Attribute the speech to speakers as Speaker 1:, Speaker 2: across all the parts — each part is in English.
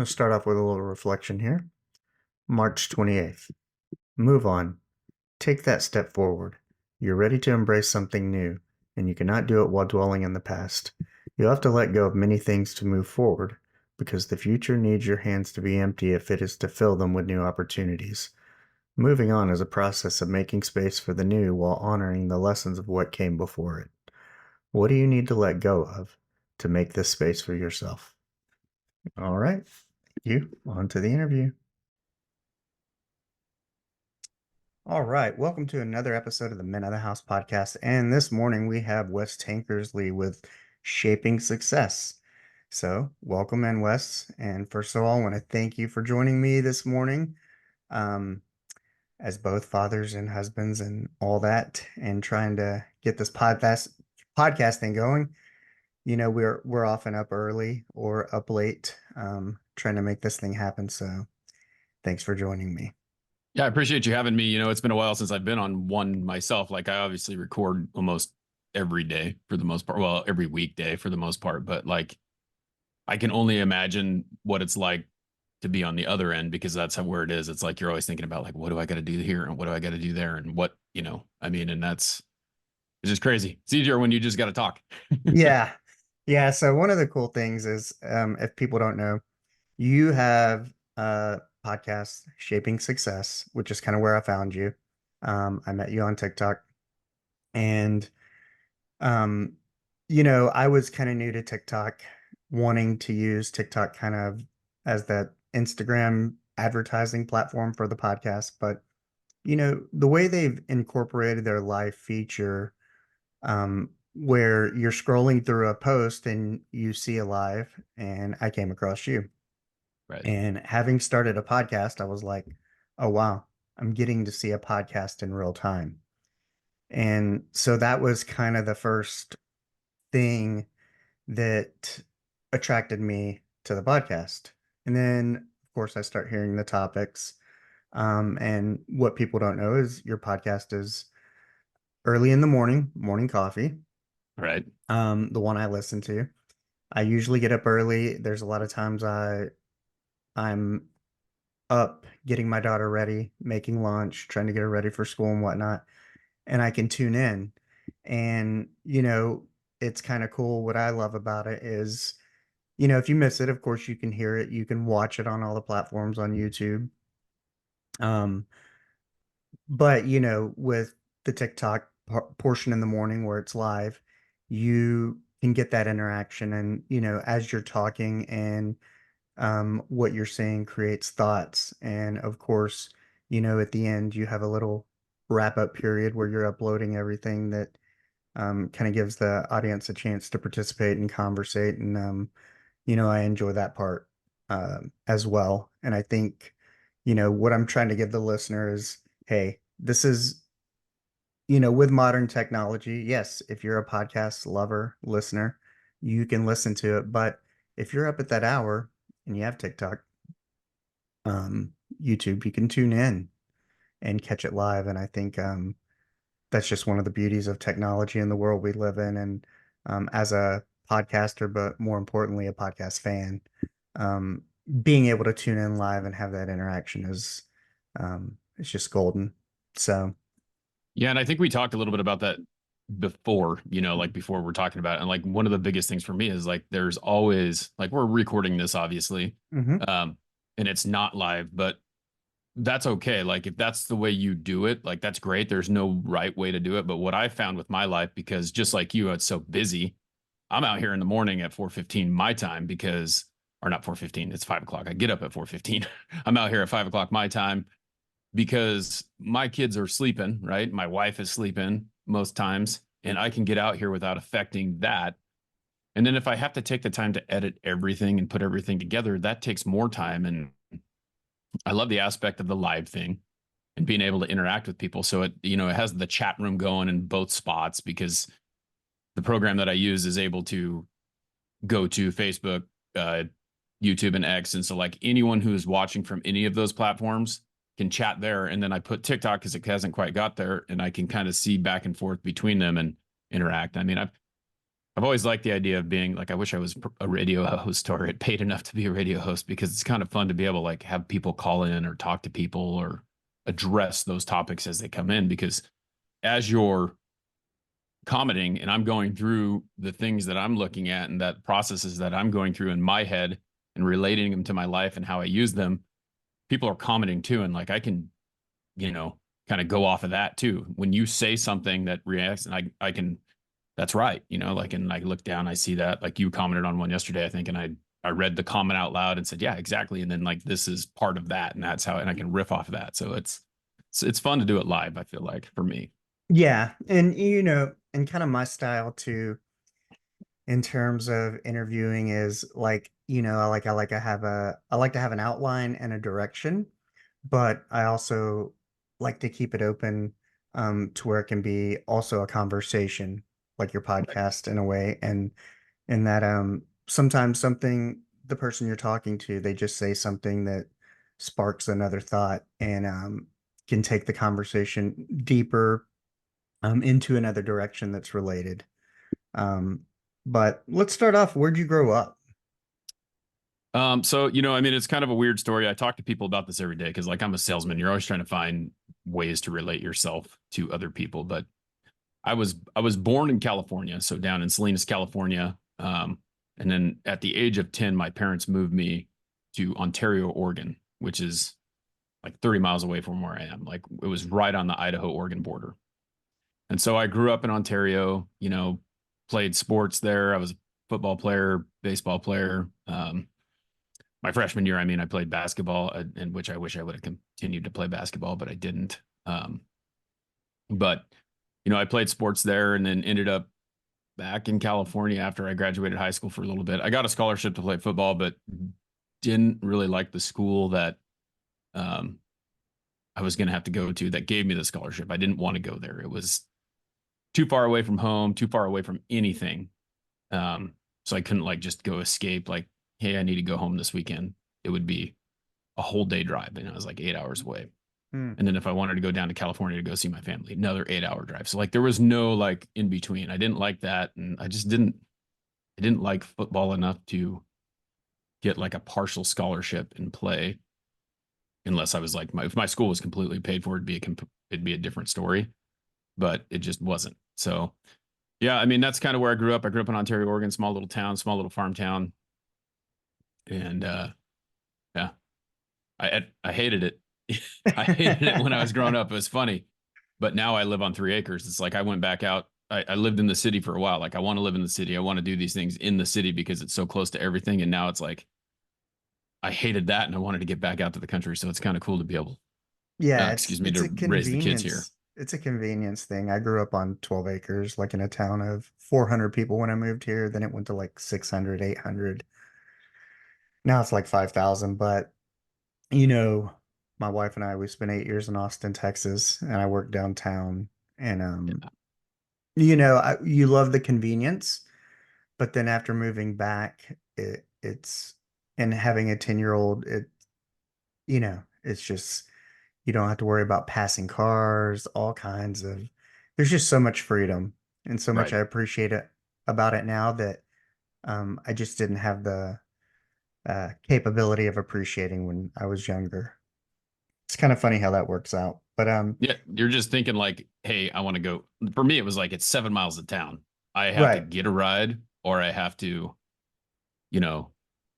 Speaker 1: to start off with a little reflection here. March 28th. Move on. Take that step forward. You're ready to embrace something new, and you cannot do it while dwelling in the past. You'll have to let go of many things to move forward, because the future needs your hands to be empty if it is to fill them with new opportunities. Moving on is a process of making space for the new while honoring the lessons of what came before it. What do you need to let go of to make this space for yourself? All right, you on to the interview. All right, welcome to another episode of the Men of the House podcast. And this morning we have Wes Tankersley with Shaping Success. So, welcome in, Wes. And first of all, I want to thank you for joining me this morning, um, as both fathers and husbands and all that, and trying to get this podcasting going. You know, we're often up early or up late, trying to make this thing happen. So, thanks for joining me.
Speaker 2: Yeah, I appreciate you having me. It's been a while since I've been on one myself. Like I obviously record almost every day for the most part. Well, every weekday for the most part, but like I can only imagine what it's like to be on the other end because that's where it is. It's like you're always thinking about like, what do I got to do here and what do I got to do there and what, I mean, and it's just crazy. It's easier when you just got to talk.
Speaker 1: Yeah. Yeah. So one of the cool things is, if people don't know, you have a podcast, Shaping Success, which is kind of where I found you. I met you on TikTok, and um, I was kind of new to TikTok, wanting to use TikTok kind of as that Instagram advertising platform for the podcast. But the way they've incorporated their live feature, where you're scrolling through a post and you see a live, and I came across you.
Speaker 2: Right.
Speaker 1: And having started a podcast, I was like, oh, wow, I'm getting to see a podcast in real time. And so that was kind of the first thing that attracted me to the podcast. And then, of course, I start hearing the topics. And what people don't know is your podcast is early in the morning coffee.
Speaker 2: Right.
Speaker 1: The one I listen to. I usually get up early. There's a lot of times I'm up getting my daughter ready, making lunch, trying to get her ready for school and whatnot, and I can tune in. And it's kind of cool. What I love about it is, if you miss it, of course you can hear it. You can watch it on all the platforms on YouTube. Um, but with the TikTok portion in the morning where it's live, you can get that interaction, and as you're talking and what you're saying creates thoughts. And of course, at the end, you have a little wrap up period where you're uploading everything that kind of gives the audience a chance to participate and conversate. And, I enjoy that part as well. And I think, what I'm trying to give the listener is, hey, this is, with modern technology, yes, if you're a podcast lover, listener, you can listen to it. But if you're up at that hour and you have TikTok, um, YouTube, you can tune in and catch it live. And I think that's just one of the beauties of technology in the world we live in. And as a podcaster, but more importantly, a podcast fan, um, being able to tune in live and have that interaction is it's just golden. So
Speaker 2: Yeah, and I think we talked a little bit about that before, like before we're talking about it. And like one of the biggest things for me is like there's always like we're recording this obviously.
Speaker 1: mhm.
Speaker 2: And it's not live, but that's okay. Like if that's the way you do it, like that's great. There's no right way to do it. But what I found with my life, because just like you, it's so busy. I'm out here in the morning at 4:15 my time because, or not 4:15, it's 5 o'clock. I get up at 4:15. I'm out here at 5 o'clock my time because my kids are sleeping, right? My wife is sleeping most times, and I can get out here without affecting that. And then if I have to take the time to edit everything and put everything together, that takes more time. And I love the aspect of the live thing and being able to interact with people. So it has the chat room going in both spots because the program that I use is able to go to Facebook, YouTube, and X. And so like anyone who is watching from any of those platforms can chat there. And then I put TikTok because it hasn't quite got there, and I can kind of see back and forth between them and interact. I mean, I've always liked the idea of being like, I wish I was a radio host or had paid enough to be a radio host because it's kind of fun to be able to like have people call in or talk to people or address those topics as they come in. Because as you're commenting and I'm going through the things that I'm looking at and that processes that I'm going through in my head and relating them to my life and how I use them, people are commenting too. And like I can, you know, kind of go off of that too. When you say something that reacts and I can, that's right, you know, like, and I look down, I see that, like you commented on one yesterday, I think, and I read the comment out loud and said, yeah, exactly. And then like, this is part of that. And that's how, and I can riff off of that. So it's fun to do it live. I feel like for me.
Speaker 1: Yeah, and and kind of my style too in terms of interviewing is like, I like to have an outline and a direction, but I also like to keep it open to where it can be also a conversation, like your
Speaker 2: Right.
Speaker 1: podcast in a way, and in that sometimes something the person you're talking to, they just say something that sparks another thought and can take the conversation deeper into another direction that's related. Um, but let's start off. Where'd you grow up?
Speaker 2: So, you know, I mean, it's kind of a weird story. I talk to people about this every day because, like, I'm a salesman. You're always trying to find ways to relate yourself to other people. But I was born in California, so down in Salinas, California. And then at the age of 10, my parents moved me to Ontario, Oregon, which is like 30 miles away from where I am. Like it was right on the Idaho Oregon border. And so I grew up in Ontario, you know, played sports there. I was a football player, baseball player. My freshman year, I mean, I played basketball, in which I wish I would have continued to play basketball, but I didn't. But you know, I played sports there, and then ended up back in California after I graduated high school for a little bit. I got a scholarship to play football, but didn't really like the school that um, I was going to have to go to that gave me the scholarship. I didn't want to go there. It was too far away from home, too far away from anything. So I couldn't like just go escape. Like, hey, I need to go home this weekend. It would be a whole day drive, and I was like 8 hours away.
Speaker 1: Hmm.
Speaker 2: And then if I wanted to go down to California to go see my family, another 8 hour drive. So like there was no like in between. I didn't like that, and I didn't like football enough to get like a partial scholarship and play unless I was like if my school was completely paid for, it'd be a different story, but it just wasn't. So yeah, I mean that's kind of where I grew up. I grew up in Ontario, Oregon, small little town, small little farm town, and yeah, I hated it. I hated it when I was growing up. It was funny, but now I live on 3 acres. It's like I went back out. I lived in the city for a while. Like I want to live in the city. I want to do these things in the city because it's so close to everything. And now it's like I hated that and I wanted to get back out to the country. So it's kind of cool to be able,
Speaker 1: Yeah,
Speaker 2: excuse me,
Speaker 1: it's
Speaker 2: to
Speaker 1: a
Speaker 2: raise the kids here.
Speaker 1: convenience. It's a convenience thing. I grew up on 12 acres, like in a town of 400 people when I moved here. Then it went to like 600, 800. Now it's like 5,000. But, you know, my wife and I, we spent 8 years in Austin, Texas, and I worked downtown. And,
Speaker 2: Yeah,
Speaker 1: you love the convenience, but then after moving back, and having a 10-year-old, it's just, you don't have to worry about passing cars, all kinds of, there's just so much freedom and so much
Speaker 2: right.
Speaker 1: I appreciate it about it now that I just didn't have the capability of appreciating when I was younger. It's kind of funny how that works out. But
Speaker 2: Yeah, you're just thinking like, hey, I want to go. For me, it was like it's 7 miles to town. I have to
Speaker 1: right.
Speaker 2: get a ride or I have to, you know,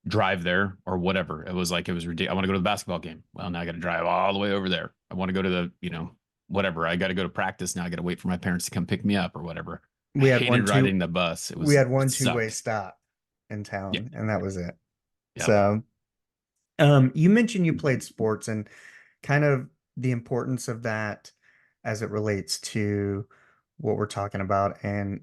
Speaker 2: drive there or whatever. It was like it was ridiculous. I want to go to the basketball game. Well, now I got to drive all the way over there. I want to go to the, whatever. I got to go to practice now. I got to wait for my parents to come pick me up or whatever. I
Speaker 1: We had one
Speaker 2: hated
Speaker 1: two
Speaker 2: riding the bus.
Speaker 1: we had
Speaker 2: It
Speaker 1: one two-way
Speaker 2: sucked.
Speaker 1: stop in
Speaker 2: Yeah,
Speaker 1: town and that was it.
Speaker 2: yeah,
Speaker 1: So you mentioned you played sports and kind of the importance of that as it relates to what we're talking about. And,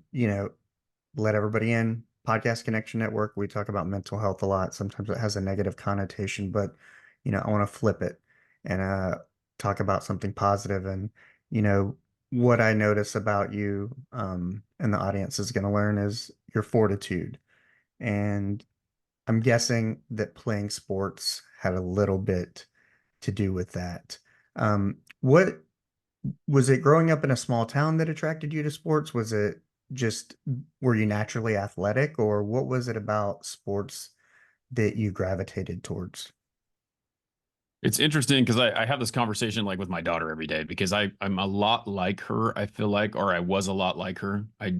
Speaker 1: let everybody in. Podcast Connection Network, we talk about mental health a lot. Sometimes it has a negative connotation, but, I want to flip it and talk about something positive. And, you know, what I notice about you and the audience is going to learn is your fortitude. And I'm guessing that playing sports had a little bit to do with that. What was it growing up in a small town that attracted you to sports? Was it just were you naturally athletic, or what was it about sports that you gravitated towards?
Speaker 2: It's interesting because I have this conversation like with my daughter every day because I'm a lot like her, I feel like, or I was a lot like her. I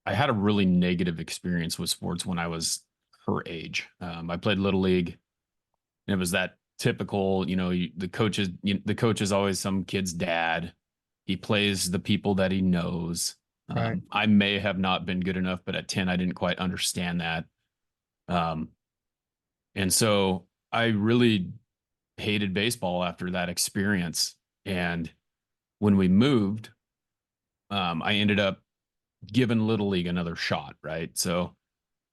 Speaker 2: had a really negative experience with sports when I was her age. I played little league, and it was that typical, the coach is always some kid's dad. He plays the people that he knows.
Speaker 1: Right.
Speaker 2: I may have not been good enough, but at 10, I didn't quite understand that. Um, and so I really hated baseball after that experience. And when we moved, I ended up giving Little League another shot, right? So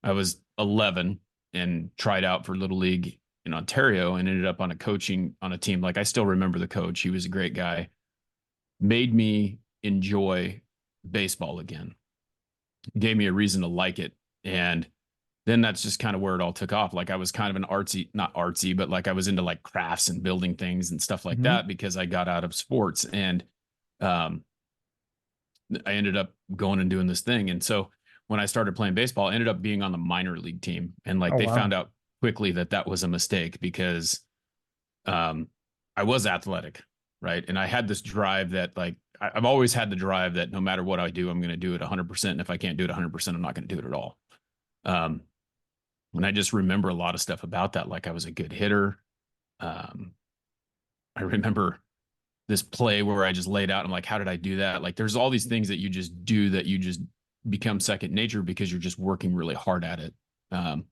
Speaker 2: I was 11 and tried out for Little League in Ontario and ended up on a team. Like I still remember the coach. He was a great guy. Made me enjoy baseball again. Gave me a reason to like it. And then that's just kind of where it all took off. Like I was kind of an artsy, not artsy, but like I was into like crafts and building things and stuff like
Speaker 1: Hmm.
Speaker 2: that because I got out of sports. And um, I ended up going and doing this thing. And so when I started playing baseball, I ended up being on the minor league team. And like
Speaker 1: Oh,
Speaker 2: they
Speaker 1: wow.
Speaker 2: found out quickly that that was a mistake because um, I was athletic, right? And I had this drive that like I've always had the drive that no matter what I do, I'm going to do it 100%. And if I can't do it 100%, I'm not going to do it at all. Um, and I just remember a lot of stuff about that. Like I was a good hitter. Um, I remember this play where I just laid out. I'm like, how did I do that? Like, there's all these things that you just do that you just become second nature because you're just working really hard at it. Um,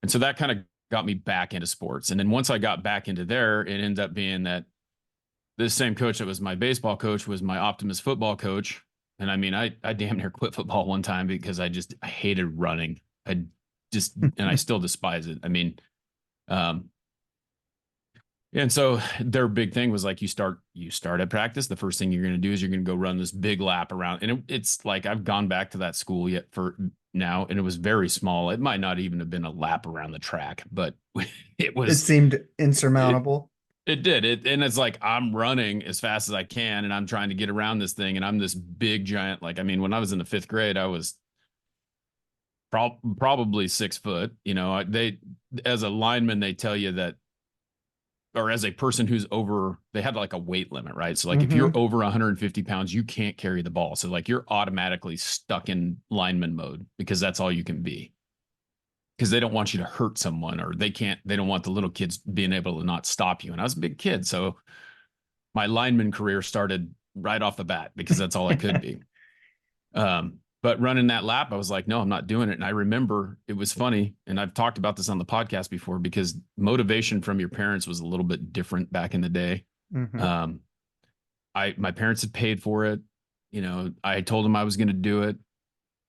Speaker 2: and so that kind of got me back into sports. And then once I got back into there, it ended up being that this same coach that was my baseball coach was my Optimus football coach. And I mean, I damn near quit football one time because I hated running. I just, and I still despise it. I mean, um, and so their big thing was like you start at practice. The first thing you're going to do is you're going to go run this big lap around. And it's like I've gone back to that school yet for now, and it was very small. It might not even have been a lap around the track, but it
Speaker 1: It
Speaker 2: was
Speaker 1: seemed
Speaker 2: it
Speaker 1: insurmountable.
Speaker 2: it did it, and it's like I'm running as fast as I can, and I'm trying to get around this thing, and I'm this big giant. Like I mean, when I was in the fifth grade, I was probably 6 foot. They as a lineman they tell you that or as a person who's over, they had like a weight limit, right? So like if you're
Speaker 1: Hmm.
Speaker 2: over 150 pounds, you can't carry the ball. So like you're automatically stuck in lineman mode because that's all you can be. Because they don't want you to hurt someone or they don't want the little kids being able to not stop you. And I was a big kid. So my lineman career started right off the bat because that's all I could be. But running that lap, I was like, no, I'm not doing it. And I remember it was funny. And I've talked about this on the podcast before because motivation from your parents was a little bit different back in the day.
Speaker 1: Hmm.
Speaker 2: Um, my parents had paid for it. I told them I was going to do it.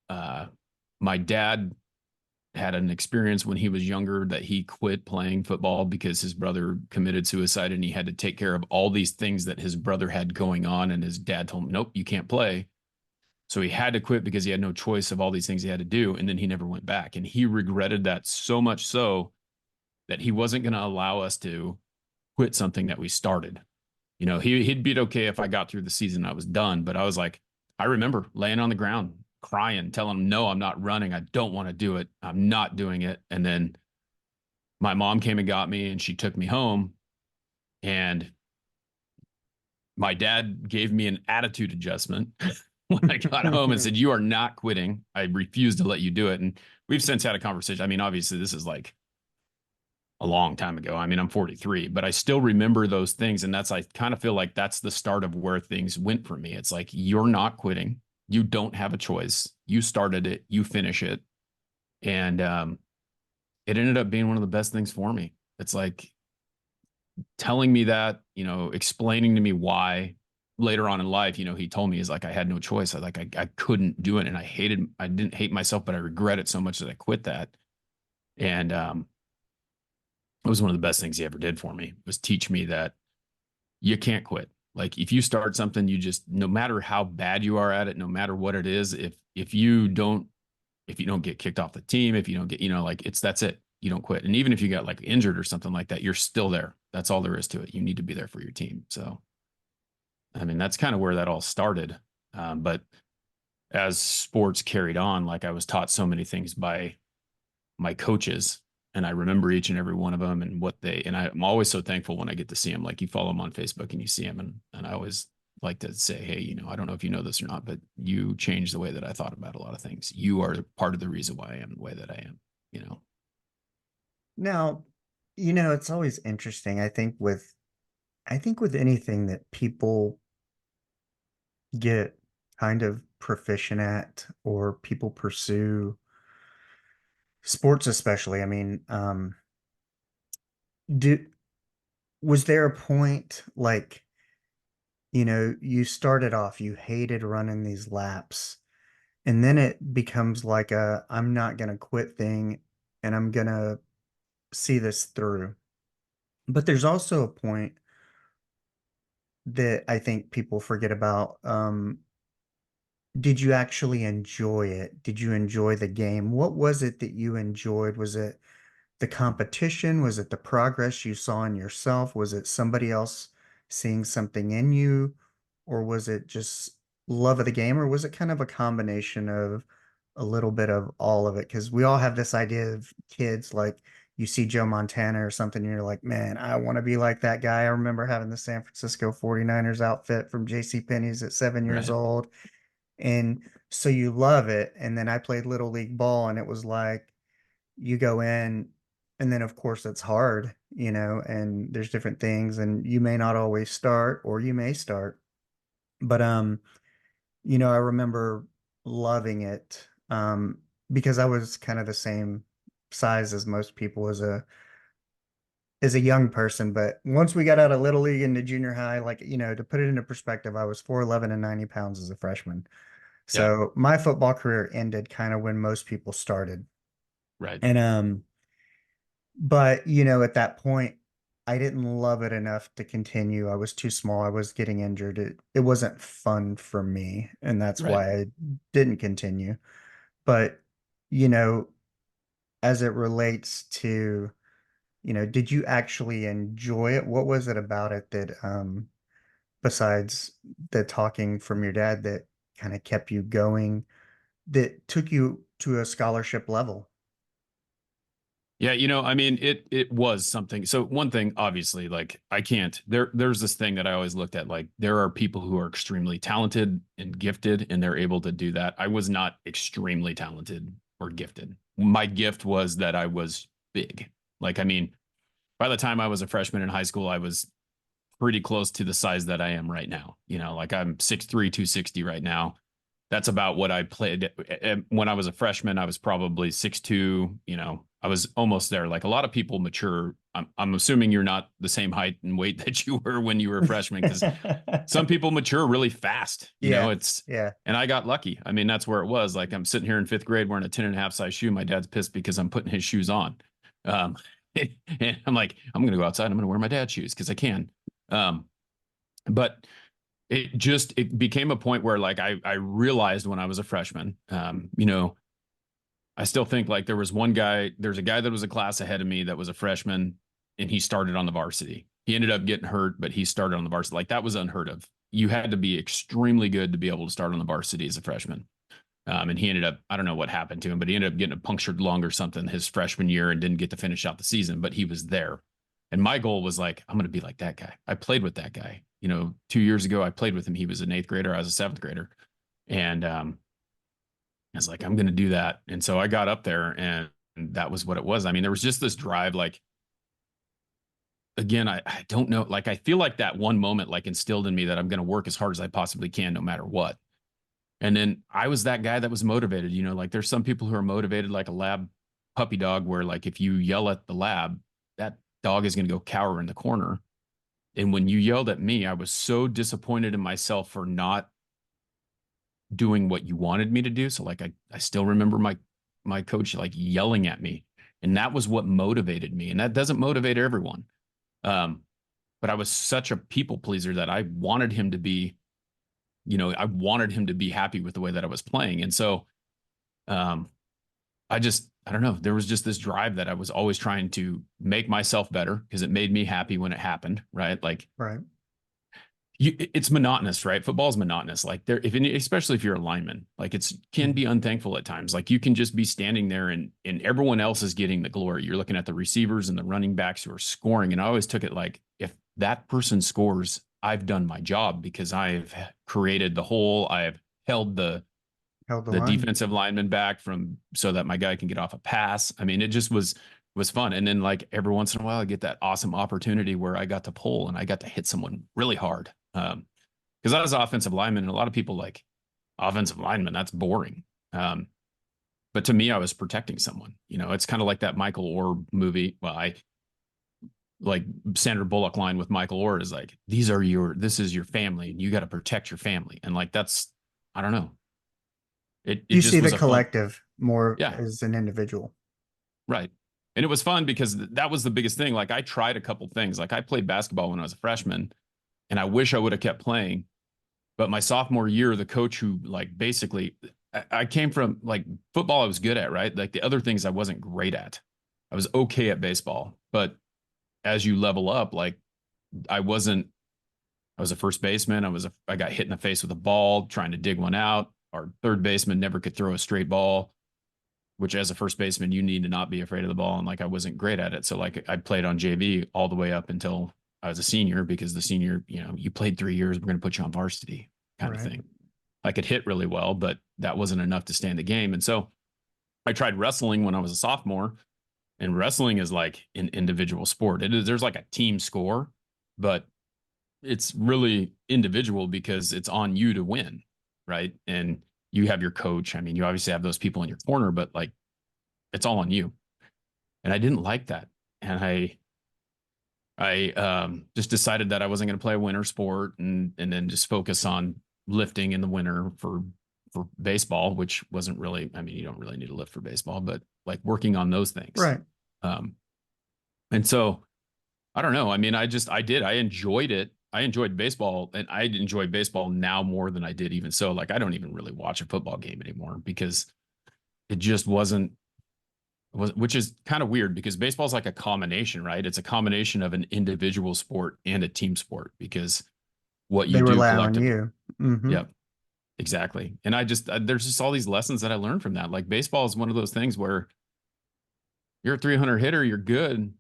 Speaker 2: Uh, my dad had an experience when he was younger that he quit playing football because his brother committed suicide and he had to take care of all these things that his brother had going on. And his dad told him, nope, you can't play. So he had to quit because he had no choice of all these things he had to do. And then he never went back. And he regretted that so much so that he wasn't going to allow us to quit something that we started. He'd be okay if I got through the season, I was done. But I was like, I remember laying on the ground, crying, telling him, no, I'm not running. I don't want to do it. I'm not doing it. And then my mom came and got me and she took me home. And my dad gave me an attitude adjustment when I got home and said, you are not quitting. I refuse to let you do it. And we've since had a conversation. I mean, obviously, this is like a long time ago. I mean, I'm 43, but I still remember those things. And I kind of feel like that's the start of where things went for me. It's like, you're not quitting. You don't have a choice. You started it, you finish it. And it ended up being one of the best things for me. It's like telling me that, explaining to me why later on in life, he told me is like, I had no choice. I couldn't do it. And I didn't hate myself, but I regret it so much that I quit that. And it was one of the best things he ever did for me was teach me that you can't quit. Like if you start something, no matter how bad you are at it, no matter what it is, if you don't get kicked off the team, if you don't get, that's it. You don't quit. And even if you got like injured or something like that, you're still there. That's all there is to it. You need to be there for your team. So, I mean, that's kind of where that all started. But as sports carried on, like I was taught so many things by my coaches, and I remember each and every one of them and what they, and I'm always so thankful when I get to see them. Like you follow them on Facebook and you see them, and I always like to say, hey, I don't know if you know this or not, but you changed the way that I thought about a lot of things. You are part of the reason why I am the way that I am, you know?
Speaker 1: Now, it's always interesting. I think with anything that people get kind of proficient at or people pursue, sports especially. I mean, do was there a point like, you started off, you hated running these laps, and then it becomes like a I'm not gonna quit thing and I'm gonna see this through. But there's also a point that I think people forget about. Did you actually enjoy it? Did you enjoy the game? What was it that you enjoyed? Was it the competition? Was it the progress you saw in yourself? Was it somebody else seeing something in you? Or was it just love of the game? Or was it kind of a combination of a little bit of all of it? Because we all have this idea of kids, like you see Joe Montana or something, and you're like, man, I want to be like that guy. I remember having the San Francisco 49ers outfit from J.C. Penney's at 7 years
Speaker 2: Right.
Speaker 1: old. And so you love it. And then I played Little League ball, and it was like, you go in, and then of course it's hard, and there's different things, and you may not always start or you may start. But I remember loving it, because I was kind of the same size as most people as a young person. But once we got out of little league into junior high, like, to put it into perspective, I was 4'11" and 90 pounds as a freshman.
Speaker 2: Yeah.
Speaker 1: So my football career ended kind of when most people started.
Speaker 2: Right.
Speaker 1: And but at that point, I didn't love it enough to continue. I was too small. I was getting injured. It wasn't fun for me, and that's
Speaker 2: Right.
Speaker 1: why I didn't continue. But, you know, as it relates to, did you actually enjoy it? What was it about it that, besides the talking from your dad, that kind of kept you going, that took you to a scholarship level?
Speaker 2: Yeah, I mean, it was something. So one thing, obviously, like I can't. There's this thing that I always looked at. Like there are people who are extremely talented and gifted, and they're able to do that. I was not extremely talented or gifted. My gift was that I was big. Like, I mean, by the time I was a freshman in high school, I was pretty close to the size that I am right now. Like I'm 6'3", 260 right now. That's about what I played. When I was a freshman, I was probably 6'2". I was almost there. Like a lot of people mature. I'm assuming you're not the same height and weight that you were when you were a freshman, because some people mature really fast.
Speaker 1: Yeah.
Speaker 2: It's,
Speaker 1: Yeah.
Speaker 2: and I got lucky. I mean, that's where it was. Like I'm sitting here in fifth grade wearing a 10 and a half size shoe. My dad's pissed because I'm putting his shoes on. Um, and I'm like, I'm going to go outside. I'm going to wear my dad's shoes because I can. Um, but it became a point where like I realized when I was a freshman, I still think like there's a guy that was a class ahead of me that was a freshman, and he started on the varsity. He ended up getting hurt, but he started on the varsity. Like that was unheard of. You had to be extremely good to be able to start on the varsity as a freshman. And he ended up, I don't know what happened to him, but he ended up getting a punctured lung or something his freshman year and didn't get to finish out the season, but he was there. And my goal was like, I'm going to be like that guy. I played with that guy. 2 years ago, I played with him. He was an eighth grader. I was a seventh grader. And I was like, I'm going to do that. And so I got up there, and that was what it was. I mean, there was just this drive. Like, again, I don't know. Like, I feel like that one moment, like, instilled in me that I'm going to work as hard as I possibly can, no matter what. And then I was that guy that was motivated. Like there's some people who are motivated like a lab puppy dog, where like if you yell at the lab, that dog is going to go cower in the corner. And when you yelled at me, I was so disappointed in myself for not doing what you wanted me to do. So like I still remember my coach like yelling at me. And that was what motivated me. And that doesn't motivate everyone. Um, but I was such a people pleaser that I wanted him to be happy with the way that I was playing. And so um, I don't know, there was just this drive that I was always trying to make myself better because it made me happy when it happened, right? Like
Speaker 1: Right.
Speaker 2: it's monotonous, right? Football is monotonous. Like there, if especially if you're a lineman, like it's can
Speaker 1: Mhm.
Speaker 2: be unthankful at times. Like you can just be standing there and everyone else is getting the glory. You're looking at the receivers and the running backs who are scoring. And I always took it like if that person scores, I've done my job because I've created the hole. I've held
Speaker 1: Held the
Speaker 2: the
Speaker 1: line.
Speaker 2: defensive lineman back from so that my guy can get off a pass. I mean, it just was fun. And then like every once in a while, I get that awesome opportunity where I got to pull and I got to hit someone really hard. Because I was an offensive lineman, and a lot of people like offensive lineman. That's boring. Um, but to me, I was protecting someone. You know, it's kind of like that Michael Orr movie. Well, I like Sandra Bullock line with Michael Orr is like, this is your family, and you got to protect your family. And like that's, I don't know. It
Speaker 1: You see
Speaker 2: just
Speaker 1: the
Speaker 2: was a fun,
Speaker 1: collective more
Speaker 2: yeah,
Speaker 1: as an individual.
Speaker 2: right. And it was fun because that was the biggest thing. Like I tried a couple things. Like I played basketball when I was a freshman, and I wish I would have kept playing. But my sophomore year, the coach who like basically I came from like football, I was good at, right? Like the other things I wasn't great at. I was okay at baseball, but as you level up, like I wasn't. I was a first baseman. I got hit in the face with a ball trying to dig one out. Our third baseman never could throw a straight ball, which as a first baseman you need to not be afraid of the ball. And like I wasn't great at it, so like I played on JV all the way up until I was a senior because the senior, you played 3 years, we're going to put you on varsity kind of
Speaker 1: Right.
Speaker 2: thing. I could hit really well, but that wasn't enough to stay in the game. And so I tried wrestling when I was a sophomore, and wrestling is like an individual sport. There's like a team score, but it's really individual because it's on you to win, right? And you have your coach. I mean, you obviously have those people in your corner, but like it's all on you. And I didn't like that. And I just decided that I wasn't going to play a winter sport and then just focus on lifting in the winter for baseball, which wasn't really. I mean, you don't really need to lift for baseball, but like working on those things.
Speaker 1: Right.
Speaker 2: Um, and so I don't know. I mean, I did. I enjoyed it. I enjoyed baseball, and I enjoy baseball now more than I did even so. Like I don't even really watch a football game anymore because it just wasn't which is kind of weird because baseball is like a combination, right? It's a combination of an individual sport and a team sport because what you
Speaker 1: They
Speaker 2: do
Speaker 1: rely on
Speaker 2: collectively.
Speaker 1: you. Hmm.
Speaker 2: Yep, exactly. And there's just all these lessons that I learned from that. Like baseball is one of those things where you're a 300 hitter, you're good,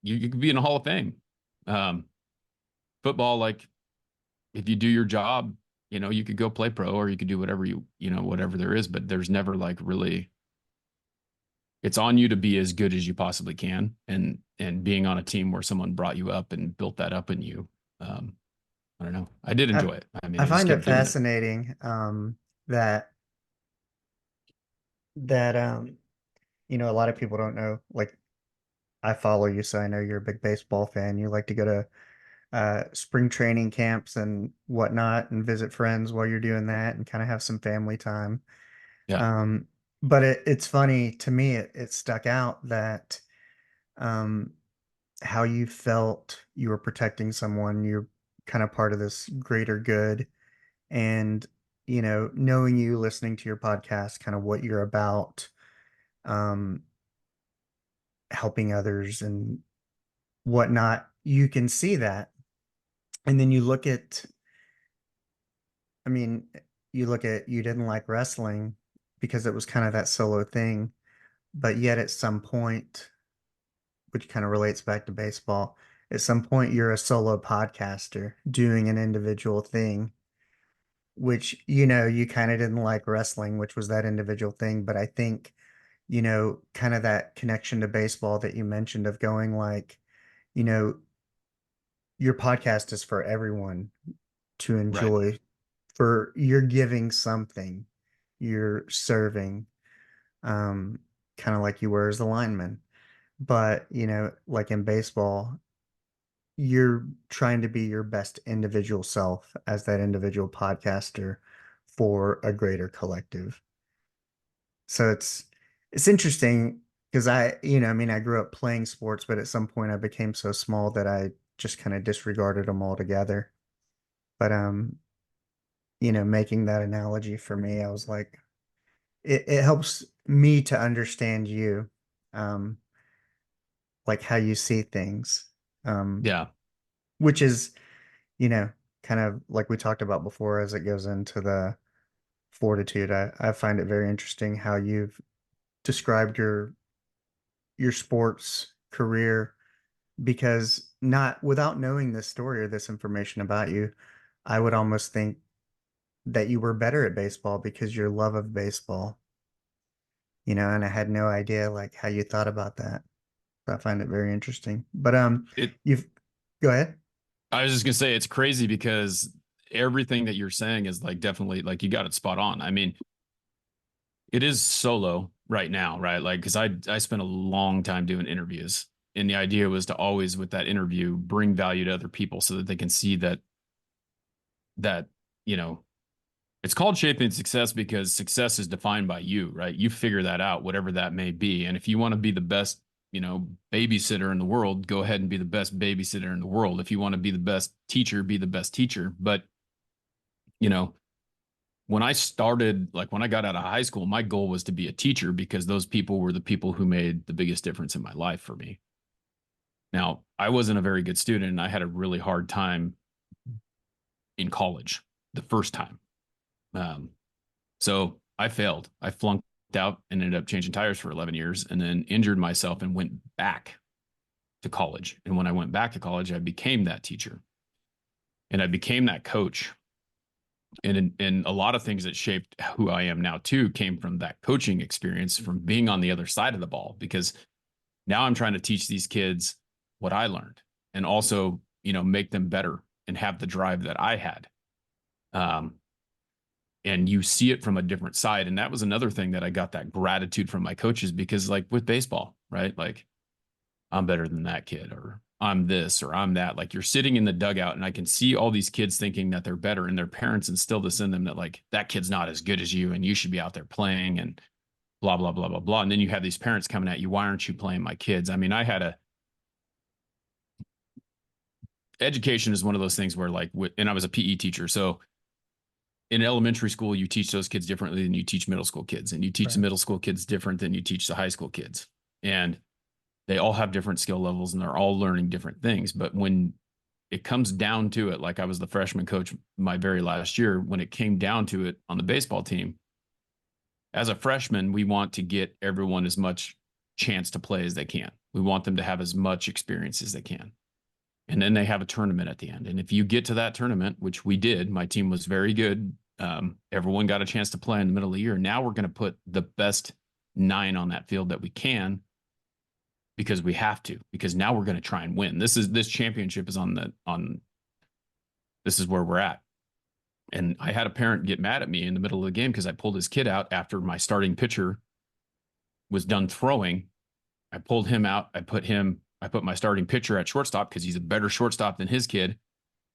Speaker 2: you could be in the Hall of Fame. Um, Football, like if you do your job, you could go play pro or you could do whatever whatever there is, but there's never like really it's on you to be as good as you possibly can and being on a team where someone brought you up and built that up in you. um I don't know, I did
Speaker 1: I,
Speaker 2: enjoy it. I mean,
Speaker 1: I
Speaker 2: I just
Speaker 1: find it
Speaker 2: kept doing it.
Speaker 1: fascinating that that a lot of people don't know. Like I follow you, so I know you're a big baseball fan. You like to go to spring training camps and whatnot, and visit friends while you're doing that, and kind of have some family time.
Speaker 2: Yeah,
Speaker 1: Um, but it's funny to me. It stuck out that um, how you felt you were protecting someone. You're kind of part of this greater good, and knowing you, listening to your podcast, kind of what you're about, um, helping others and whatnot. You can see that, and then you look at. I mean, you didn't like wrestling because it was kind of that solo thing, but yet at some point, which kind of relates back to baseball, at some point you're a solo podcaster doing an individual thing, which, you kind of didn't like wrestling, which was that individual thing. But I think, kind of that connection to baseball that you mentioned of going like, you know, your podcast is for everyone to
Speaker 2: right.
Speaker 1: enjoy, for you're giving something, you're serving, um, kind of like you were as a lineman. But, like in baseball, you're trying to be your best individual self as that individual podcaster for a greater collective. So it's interesting because I mean, I grew up playing sports, but at some point I became so small that I just kind of disregarded them altogether. But making that analogy for me, I was like, it helps me to understand you, um, like how you see things, um,
Speaker 2: Yeah,
Speaker 1: which is, you know, kind of like we talked about before, as it goes into the fortitude, I find it very interesting how you've described your sports career because not without knowing this story or this information about you, I would almost think that you were better at baseball because your love of baseball, and I had no idea like how you thought about that. So I find it very interesting. But
Speaker 2: It
Speaker 1: you've go ahead.
Speaker 2: I was just gonna say it's crazy because everything that you're saying is like definitely like you got it spot on. I mean, it is solo right now, right? Like because I spent a long time doing interviews, and the idea was to always with that interview bring value to other people so that they can see that you know it's called shaping success because success is defined by you, right? You figure that out, whatever that may be. And if you want to be the best, babysitter in the world, go ahead and be the best babysitter in the world. If you want to be the best teacher, be the best teacher. But, you know, when I started, like when I got out of high school, my goal was to be a teacher because those people were the people who made the biggest difference in my life for me. Now, I wasn't a very good student and I had a really hard time in college the first time. Um, So I failed. I flunked out and ended up changing tires for 11 years and then injured myself and went back to college. And when I went back to college, I became that teacher and I became that coach. And a lot of things that shaped who I am now too came from that coaching experience from being on the other side of the ball because now I'm trying to teach these kids what I learned and also, make them better and have the drive that I had. Um, and you see it from a different side. And that was another thing that I got that gratitude from my coaches because, like with baseball, right? Like, I'm better than that kid, or I'm this, or I'm that. Like, you're sitting in the dugout, and I can see all these kids thinking that they're better, and their parents instill this in them that, like, that kid's not as good as you, and you should be out there playing, and blah, blah, blah, blah, blah. And then you have these parents coming at you, why aren't you playing my kids? I mean, education is one of those things where, like, and I was a PE teacher. So, in elementary school, you teach those kids differently than you teach middle school kids, and you teach the
Speaker 1: Right.
Speaker 2: middle school kids different than you teach the high school kids. And they all have different skill levels and they're all learning different things. But when it comes down to it, like I was the freshman coach my very last year, when it came down to it on the baseball team, as a freshman, we want to get everyone as much chance to play as they can. We want them to have as much experience as they can. And then they have a tournament at the end. And if you get to that tournament, which we did, my team was very good. Everyone got a chance to play in the middle of the year. Now we're going to put the best 9 on that field that we can because we have to. Because now we're going to try and win. This championship is on. This is where we're at. And I had a parent get mad at me in the middle of the game because I pulled his kid out after my starting pitcher was done throwing. I pulled him out. I put my starting pitcher at shortstop because he's a better shortstop than his kid.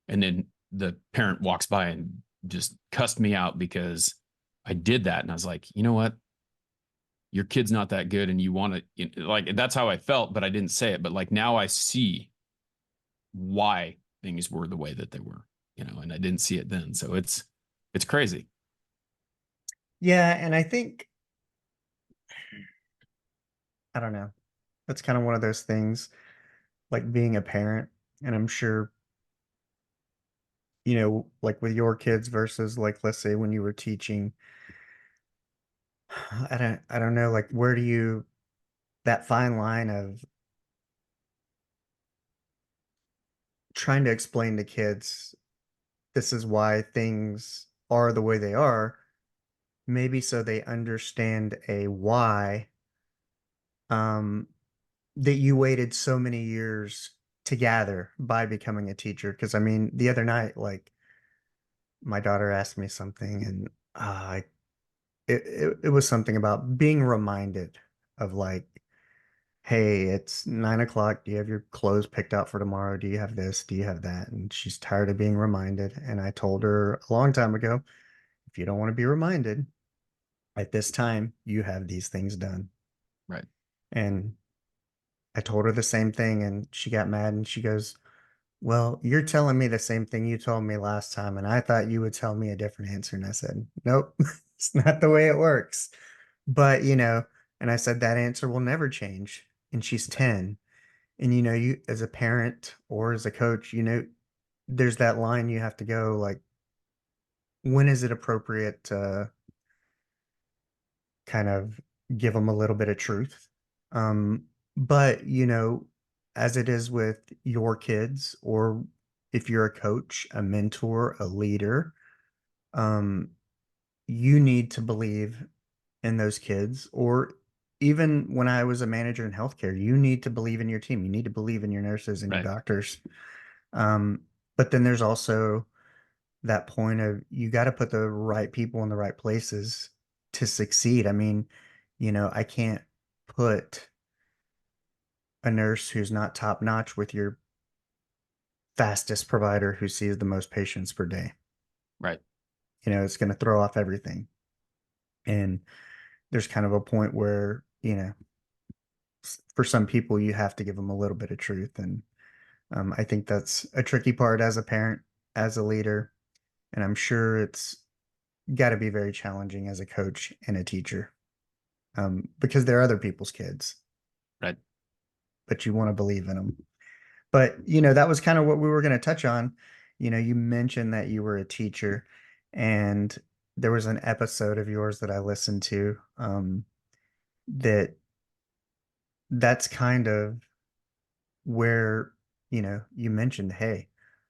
Speaker 2: And then the parent walks by and just cussed me out because I did that. And I was like, you know what? Your kid's not that good. And you want to, like, that's how I felt, but I didn't say it. But like now I see why things were the way that they were, and I didn't see it then. So it's crazy.
Speaker 1: Yeah, and I think I don't know. That's kind of one of those things like being a parent, and I'm sure, like with your kids versus like let's say when you were teaching, I don't know, like where do you that fine line of trying to explain to kids this is why things are the way they are, maybe so they understand a why um that you waited so many years to gather by becoming a teacher. Because I mean, the other night, like my daughter asked me something, and it was something about being reminded of like, hey, it's 9 o'clock. Do you have your clothes picked out for tomorrow? Do you have this? Do you have that? And she's tired of being reminded. And I told her a long time ago, if you don't want to be reminded at this time, you have these things done.
Speaker 2: Right.
Speaker 1: And I told her the same thing, and she got mad and she goes, well, you're telling me the same thing you told me last time, and I thought you would tell me a different answer. And I said, nope, it's not the way it works. But, and I said, that answer will never change. And she's 10. And, you as a parent or as a coach, there's that line you have to go, like, when is it appropriate to kind of give them a little bit of truth? Um, but, as it is with your kids, or if you're a coach, a mentor, a leader, um, you need to believe in those kids. Or even when I was a manager in healthcare, you need to believe in your team. You need to believe in your nurses and your
Speaker 2: Right.
Speaker 1: doctors. Um, but then there's also that point of, you got to put the right people in the right places to succeed. I mean, I can't put a nurse who's not top notch with your fastest provider who sees the most patients per day.
Speaker 2: Right.
Speaker 1: It's going to throw off everything. And there's kind of a point where, for some people, you have to give them a little bit of truth. And I think that's a tricky part as a parent, as a leader. And I'm sure it's got to be very challenging as a coach and a teacher, because they're other people's kids,
Speaker 2: Right.
Speaker 1: but you want to believe in them. But, that was kind of what we were going to touch on. You mentioned that you were a teacher, and there was an episode of yours that I listened to, that that's kind of where, you mentioned, hey,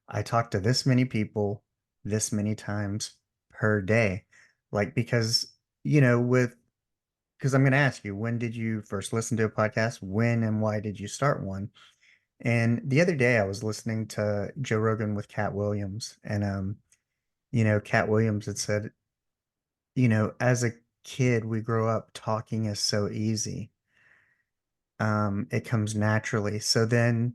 Speaker 1: I talk to this many people this many times per day. Like, because, with, because I'm going to ask you, when did you first listen to a podcast? When and why did you start one? And the other day I was listening to Joe Rogan with Cat Williams, and Cat Williams had said, as a kid, we grow up talking is so easy. It comes naturally. So then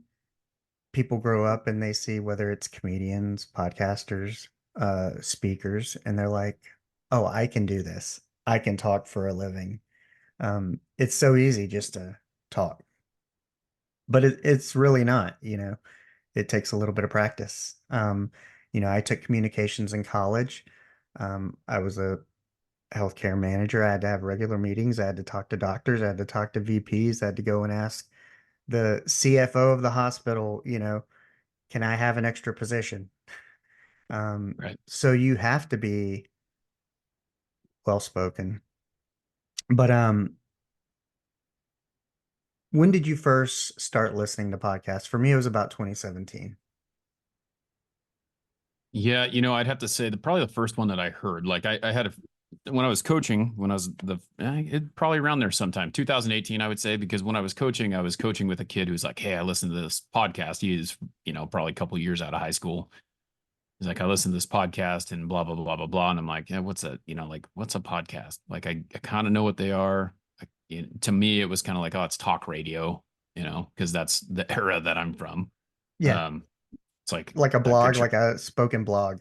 Speaker 1: people grow up and they see, whether it's comedians, podcasters, speakers, and they're like, "Oh, I can do this. I can talk for a living." It's so easy just to talk, but it's really not. It takes a little bit of practice. I took communications in college. I was a healthcare manager. I had to have regular meetings. I had to talk to doctors. I had to talk to VPs. I had to go and ask the CFO of the hospital, can I have an extra position?
Speaker 2: Right.
Speaker 1: So you have to be well spoken. But when did you first start listening to podcasts? For me, it was about 2017.
Speaker 2: Yeah, I'd have to say probably the first one that I heard, like I had when I was coaching, when I was probably around there sometime, 2018, I would say, because when I was coaching with a kid who's like, "Hey, I listened to this podcast." He is, probably a couple years out of high school. He's like, "I listened to this podcast and blah blah blah blah blah," and I'm like, "Yeah, what's that? Like, what's a podcast?" Like, I kind of know what they are. To me, it was kind of like, oh, it's talk radio, because that's the era that I'm from.
Speaker 1: Yeah,
Speaker 2: Um, it's like
Speaker 1: like a
Speaker 2: I
Speaker 1: blog,
Speaker 2: picture.
Speaker 1: like a spoken blog.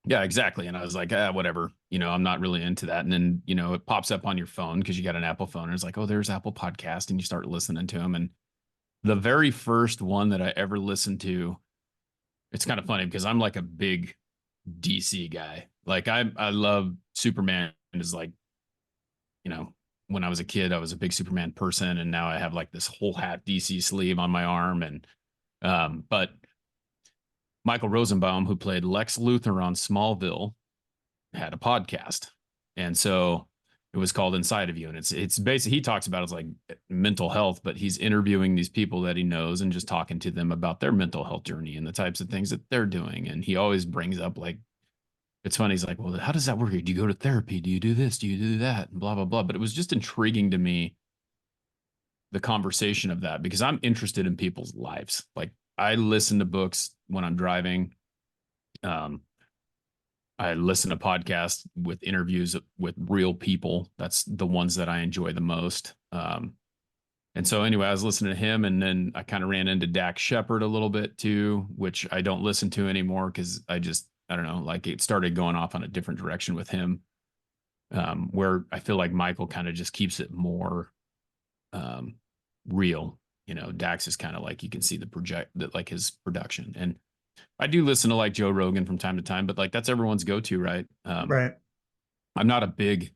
Speaker 2: Yeah, exactly. And I was like, whatever. I'm not really into that. And then, it pops up on your phone because you got an Apple phone. And it's like, oh, there's Apple Podcast. And you start listening to them. And the very first one that I ever listened to, it's kind of funny because I'm like a big DC guy. Like I love Superman. Is like, you know, when I was a kid, I was a big Superman person. And now I have like this whole hat DC sleeve on my arm. And but Michael Rosenbaum, who played Lex Luthor on Smallville, had a podcast. And so it was called Inside of You. And it's basically, he talks about it's like mental health, but he's interviewing these people that he knows and just talking to them about their mental health journey and the types of things that they're doing. And he always brings up, like, it's funny. He's like, well, how does that work? Do you go to therapy? Do you do this? Do you do that? And blah, blah, blah. But it was just intriguing to me, the conversation of that, because I'm interested in people's lives. Like, I listen to books when I'm driving. Um, I listen to podcasts with interviews with real people. That's the ones that I enjoy the most. And so anyway, I was listening to him, and then I kind of ran into Dax Shepard a little bit too, which I don't listen to anymore because I don't know, like it started going off on a different direction with him, where I feel like Michael kind of just keeps it more um, real. Dax is kind of like, you can see the project that, like, his production. And I do listen to like Joe Rogan from time to time, but like that's everyone's go-to, right?
Speaker 1: Right.
Speaker 2: I'm not a big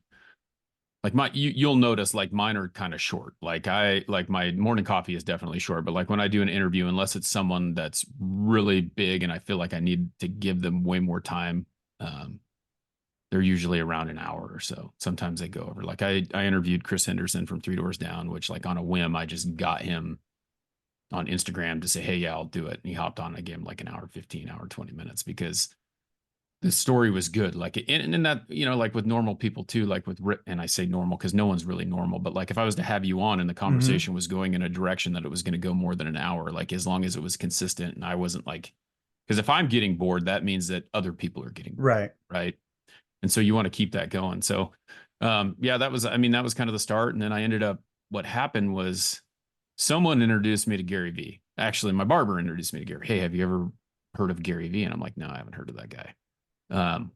Speaker 2: like you'll notice like mine are kind of short. Like my morning coffee is definitely short, but like when I do an interview, unless it's someone that's really big and I feel like I need to give them way more time, um, they're usually around an hour or so. Sometimes they go over. Like I interviewed Chris Henderson from Three Doors Down, which like on a whim I just got him on Instagram to say, hey, yeah, I'll do it. And he hopped on. I gave him like an hour 15, hour 20 minutes because the story was good. Like, and that, like with normal people too, like with, and I say normal because no one's really normal, but like if I was to have you on and the
Speaker 1: Hmm.
Speaker 2: conversation was going in a direction that it was going to go more than an hour, like as long as it was consistent and I wasn't like, because if I'm getting bored, that means that other people are getting bored.
Speaker 1: Right.
Speaker 2: Right. And so you want to keep that going. So, yeah, I mean, that was kind of the start. And then I ended up, what happened was someone introduced me to Gary Vee. Actually, my barber introduced me to Gary. Hey, have you ever heard of Gary Vee? And I'm like, no, I haven't heard of that guy. Um,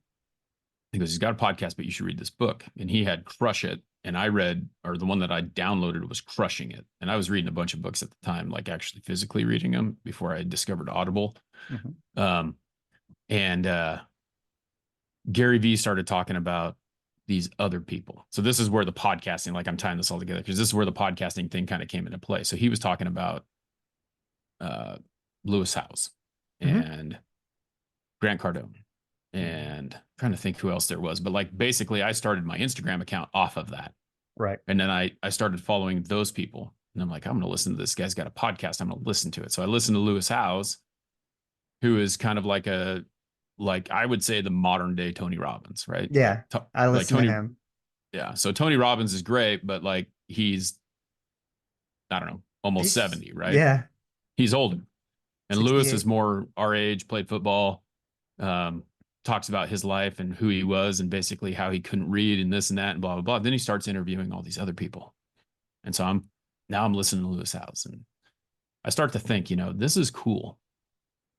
Speaker 2: he goes, he's got a podcast, but you should read this book. And he had Crush It. And I read, or the one that I downloaded was Crushing It. And I was reading a bunch of books at the time, like actually physically reading them before I discovered Audible.
Speaker 1: Hmm.
Speaker 2: Um, and Gary Vee started talking about these other people. So this is where the podcasting, like I'm tying this all together because this is where the podcasting thing kind of came into play. So he was talking about uh, Lewis Howes
Speaker 1: Hmm.
Speaker 2: and Grant Cardone and I'm trying to think who else there was. But like basically, I started my Instagram account off of that.
Speaker 1: Right.
Speaker 2: And then I started following those people. And I'm like, I'm going to listen to this guy's got a podcast. I'm going to listen to it. So I listened to Lewis Howes, who is kind of like I would say the modern day Tony Robbins, right?
Speaker 1: Yeah. I
Speaker 2: Like
Speaker 1: listen to
Speaker 2: Tony,
Speaker 1: him.
Speaker 2: yeah. So Tony Robbins is great, but like he's, I don't know, almost
Speaker 1: He's
Speaker 2: 70, right?
Speaker 1: yeah,
Speaker 2: He's older. And Lewis is
Speaker 1: 68.
Speaker 2: more our age, played football, um, talks about his life and who he was and basically how he couldn't read and this and that and blah, blah, blah. Then he starts interviewing all these other people. And so I'm listening to Lewis House and I start to think, this is cool.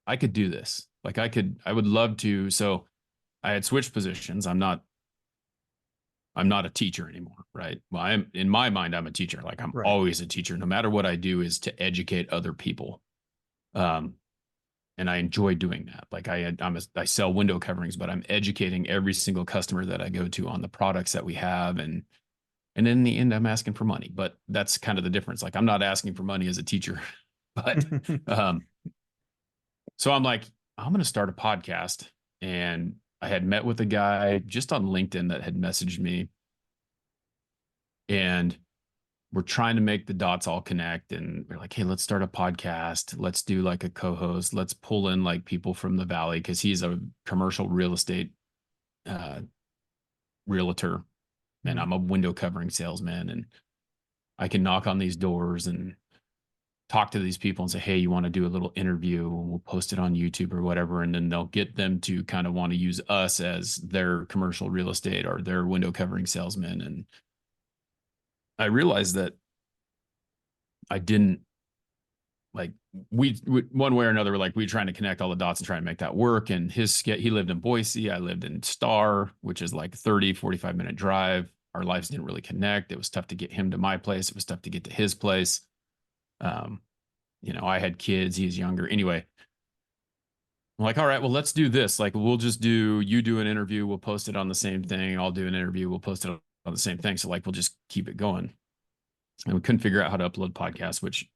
Speaker 2: I could do this. Like I would love to. So I had switched positions. I'm not a teacher anymore, right? Well, I'm in my mind, I'm a teacher. Like I'm
Speaker 1: Right.
Speaker 2: always a teacher. No matter what I do, is to educate other people. Um, and I enjoy doing that. Like I sell window coverings, but I'm educating every single customer that I go to on the products that we have, and in the end, I'm asking for money. But that's kind of the difference. Like I'm not asking for money as a teacher, but um, so I'm like, I'm going to start a podcast, and I had met with a guy just on LinkedIn that had messaged me, and we're trying to make the dots all connect. And we're like, hey, let's start a podcast. Let's do like a co-host. Let's pull in like people from the Valley because he's a commercial real estate uh, realtor and I'm a window covering salesman. And I can knock on these doors and talk to these people and say, hey, you want to do a little interview and we'll post it on YouTube or whatever. And then they'll get them to kind of want to use us as their commercial real estate or their window covering salesman. And I realized that I didn't like we one way or another, like we were trying to connect all the dots and try and make that work. And he lived in Boise. I lived in Star, which is like 30-45 minute drive. Our lives didn't really connect. It was tough to get him to my place. It was tough to get to his place. Um, I had kids, he's younger. Anyway, I'm like, all right, well, let's do this. Like, you do an interview, we'll post it on the same thing. I'll do an interview, we'll post it on the same thing. So like we'll just keep it going. And we couldn't figure out how to upload podcasts, which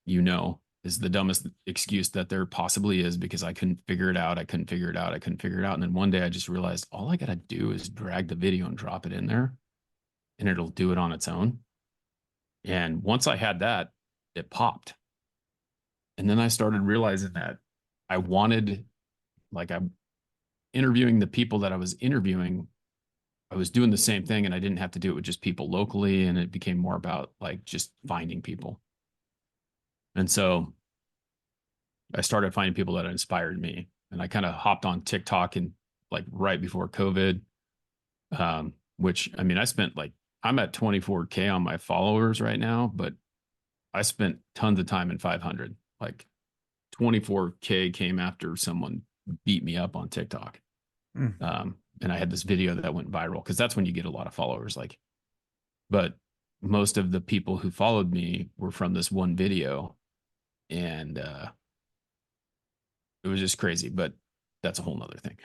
Speaker 2: is the dumbest excuse that there possibly is because I couldn't figure it out. I couldn't figure it out. I couldn't figure it out. And then one day I just realized all I got to do is drag the video and drop it in there and it'll do it on its own. And once I had that, it popped. And then I started realizing that I wanted, like, I'm interviewing the people that I was interviewing. I was doing the same thing and I didn't have to do it with just people locally. And it became more about like just finding people. And so I started finding people that inspired me. And I kind of hopped on TikTok and like right before COVID, which I mean, I'm at 24K on my followers right now, but I spent tons of time in 500. Like 24K came after someone beat me up on TikTok.
Speaker 1: Mm.
Speaker 2: And I had this video that went viral because that's when you get a lot of followers. But most of the people who followed me were from this one video. And it was just crazy, but that's a whole nother thing.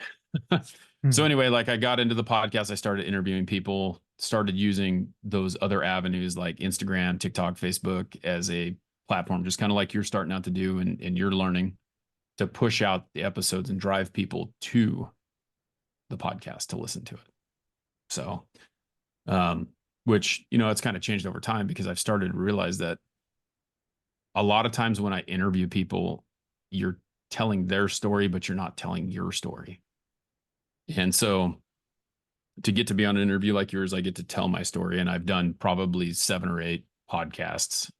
Speaker 2: So
Speaker 1: Mm.
Speaker 2: anyway, like I got into the podcast, I started interviewing people. started using those other avenues like Instagram, TikTok, Facebook as a platform, just kind of like you're starting out to do and you're learning to push out the episodes and drive people to the podcast to listen to it. So, um, which, it's kind of changed over time because I've started to realize that a lot of times when I interview people, you're telling their story, but you're not telling your story. And so to get to be on an interview like yours, I get to tell my story. And I've done probably 7 or 8 podcasts